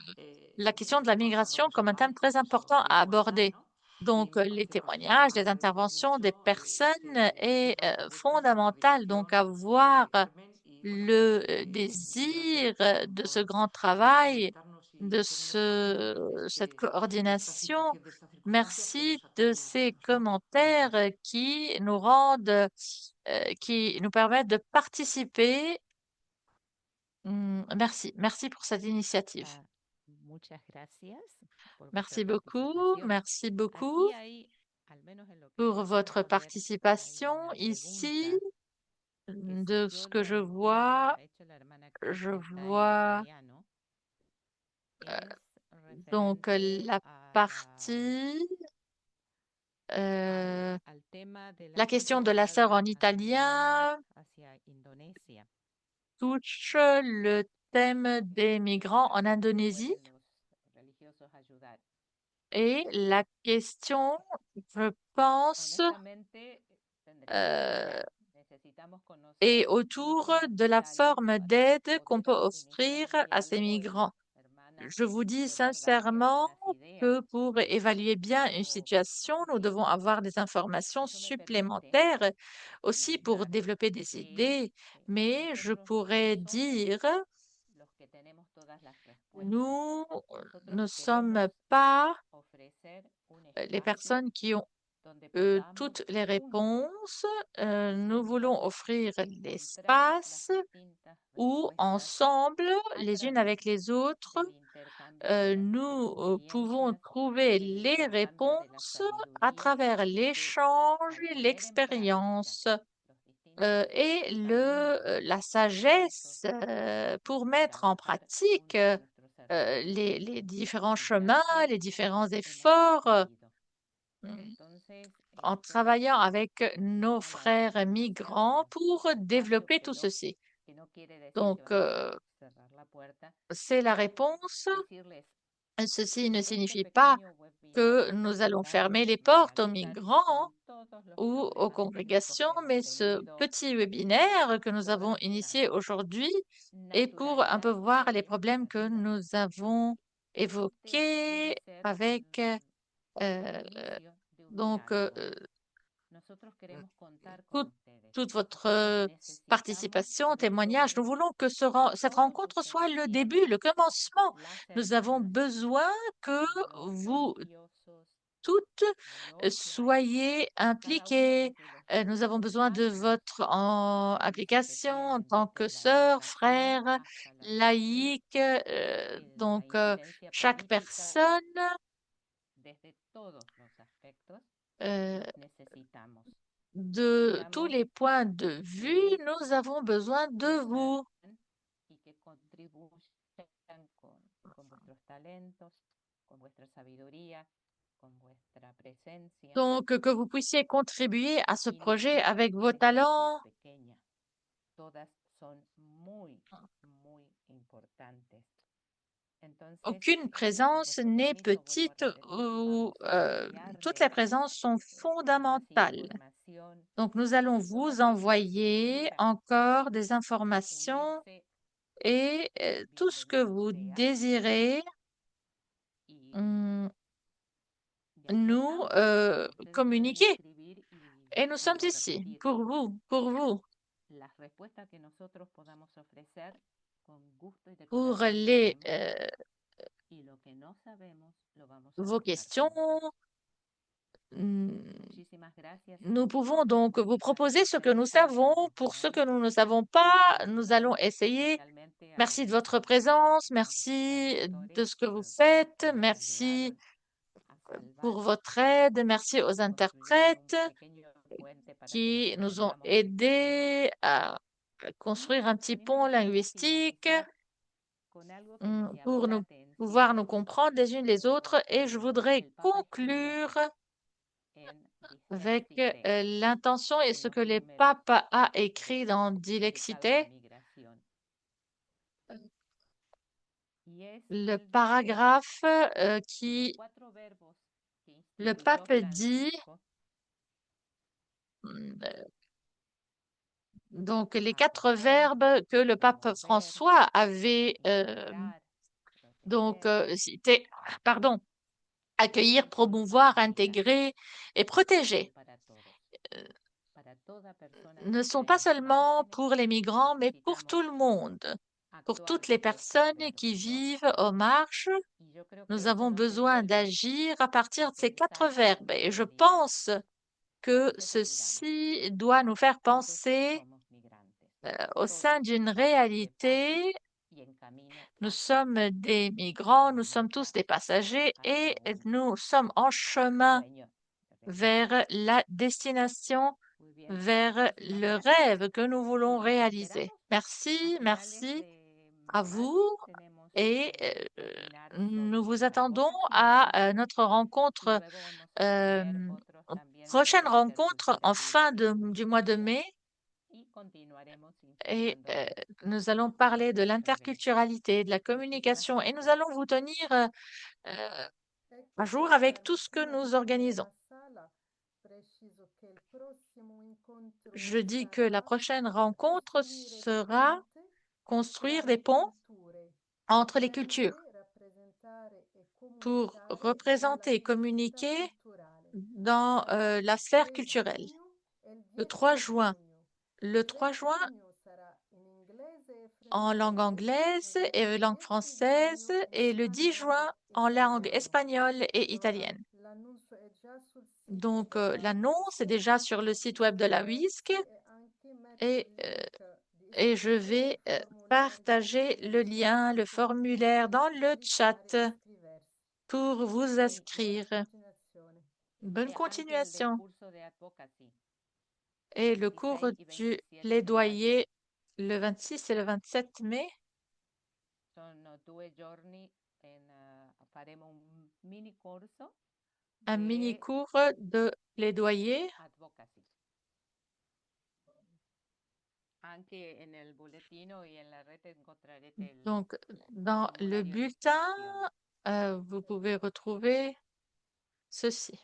la question de la migration comme un thème très important à aborder. Donc, les témoignages, les interventions des personnes est fondamental. Donc, avoir le désir de ce grand travail, de cette coordination. Merci de ces commentaires qui nous permettent de participer. Merci, merci pour cette initiative. Merci beaucoup pour votre participation ici. De ce que je vois donc la partie, la question de la sœur en italien touche le thème des migrants en Indonésie. Et la question, je pense, est autour de la forme d'aide qu'on peut offrir à ces migrants. Je vous dis sincèrement que pour évaluer bien une situation, nous devons avoir des informations supplémentaires aussi pour développer des idées. Mais je pourrais dire, nous ne sommes pas les personnes qui ont toutes les réponses. Nous voulons offrir l'espace où ensemble, les unes avec les autres, nous pouvons trouver les réponses à travers l'échange, l'expérience et la sagesse pour mettre en pratique les différents chemins, les différents efforts en travaillant avec nos frères migrants pour développer tout ceci. Donc, c'est la réponse. Ceci ne signifie pas que nous allons fermer les portes aux migrants ou aux congrégations, mais ce petit webinaire que nous avons initié aujourd'hui est pour un peu voir les problèmes que nous avons évoqués avec Euh, inicio de un donc, diálogo. Nosotros queremos contar con tout- ustedes. toute votre Nosotros necesitamos participation, de témoignage, nous donde voulons que cette todos rencontre soit ustedes le début, tienen le commencement. las Nous avons hermanas, besoin que los vous religiosos, toutes los laicos, soyez cada uno impliquées. desde los Nous avons primeros besoin de años votre implication en tienen tant que desde la sœur, educación frère, hasta la salud, laïque. la Donc, incidencia chaque política, personne, desde todos los aspectos, euh, necesitamos. de tous Necesitamos les points de que vue, nous avons besoin de vous. crezcan y que contribuyan con vuestros talentos, con vuestra sabiduría, con vuestra presencia. Donc, que vous puissiez contribuer à ce Y projet ninguna avec vos presencia talents. es pequeña. Todas son muy, muy importantes. Entonces, Aucune con présence vuestro n'est permiso, vuelvo a petite repetir, ou vamos a toutes les enviarles présences sont más fondamentales. información Donc, nous allons y todo vous aquello que envoyer quieran encore des informations unirse et tout ce que bienvenido vous sea. désirez, Y de aquí nous estamos. Ustedes pueden communiquer. escribir Et nous sommes vuelvo a ici repetir, pour vous, pour vous, las respuestas que nosotros podamos ofrecer con gusto y de pour corazón lo haremos. Y lo que no sabemos lo vamos a vos buscar questions. juntos. Mm, Muchísimas gracias a Nous pouvons todos donc por vous su proposer ce que nous asistencia, savons. por Pour ce que cooperar, nous ne savons pas, nous allons essayer. especialmente Merci de los votre présence, a los merci de traductores ce que y vous traductoras faites, que nos merci ayudaron a pour salvar votre aide, merci aux y construyeron un interprètes pequeño puente para que qui nos nous ont entendamos entre todos. aidés à construire un petit pont Tenemos que linguistique finalizar con algo que me llamó pour la nous pouvoir atención nous comprendre les unes les autres. Et je voudrais el Papa escribió conclure en avec Dilexite, l'intention et en ce los que le números pape a écrit dans dedicados Dilexite, a migración. Y es le él dice paragraphe que los qui, 4 verbos que le instituyó pape dit, Francisco donc les 4 acoger, verbes que le pape promover, François avait integrar, donc proteger, cité, pardon, accueillir, promouvoir, intégrer et protéger para todos. Para toda persona que ne está sont en pas los seulement márgenes, pour les migrants, mais pour necesitamos tout le monde, pour actuar toutes les desde estos personnes verbos, qui ¿no? vivent aux marges. Y yo creo que Nous esto avons nos besoin resuelve d'agir à partir de ces 4 pensar en verbes. una Et je realidad. pense que Todos les ayudamos. ceci doit nous faire Todos penser somos migrantes. au Todos sein d'une estamos de paso réalité. y en camino Nous hacia sommes des migrants, nous sommes nunca tous des passagers et hacia un nous sommes en chemin sueño de vers realización. la destination, Muy bien, vers muchísimas le gracias. rêve que nous voulons Y los réaliser. esperamos Merci, a finales merci de à mayo. vous Tenemos et seminarios nous vous sobre la attendons advocacy à notre y rencontre, luego vamos a tener otros también prochaine sobre rencontre en fin interculturalidad du mois de mai. y continuaremos Et informándoles nous allons sobre parler de nuestros eventos. l'interculturalité, de la Muchísimas communication et nous gracias. allons vous tenir à jour Ecco, avec tout ce que prima di nous chiudere organisons. la sala, preciso che il prossimo incontro Je dis que la sarà prochaine rencontre costruire sera ponte construire tra des le ponts culture, entre les potente cultures rappresentare e pour comunicare représenter et nella communiquer visita culturale. dans Sarà la il sphère 3 culturelle. giugno e il Le 10 3 juin. giugno. Le Il 3 3 juin giugno sarà in inglese e en langue francese anglaise ed et il langue 10 française giugno in et le 10 juin spagnolo e en langue italiano. espagnole et Allora, italienne. l'annuncio è già sul sito Donc della l'annonce est WISC. déjà sur le site web de la WISC Iscriversi e anche mettere et, il link di et je iscrizione, vais il formulaire di partager le lien, iscrizione le per formulaire dans le chat cliccare iscriversi. pour vous y buena inscrire. Continuazione. Bonne e anche il continuation. discurso de advocacy Et le cours 26 y du 27 de mayo. plaidoyer le 26 et le 27 mai. Sono 2 giorni faremo un mini corso Un de mini cours de plaidoyer. advocacy. Anche en el boletino y en la red encontrarete Donc, dans le formulario de bulletin, inscripción. vous pouvez retrouver ceci.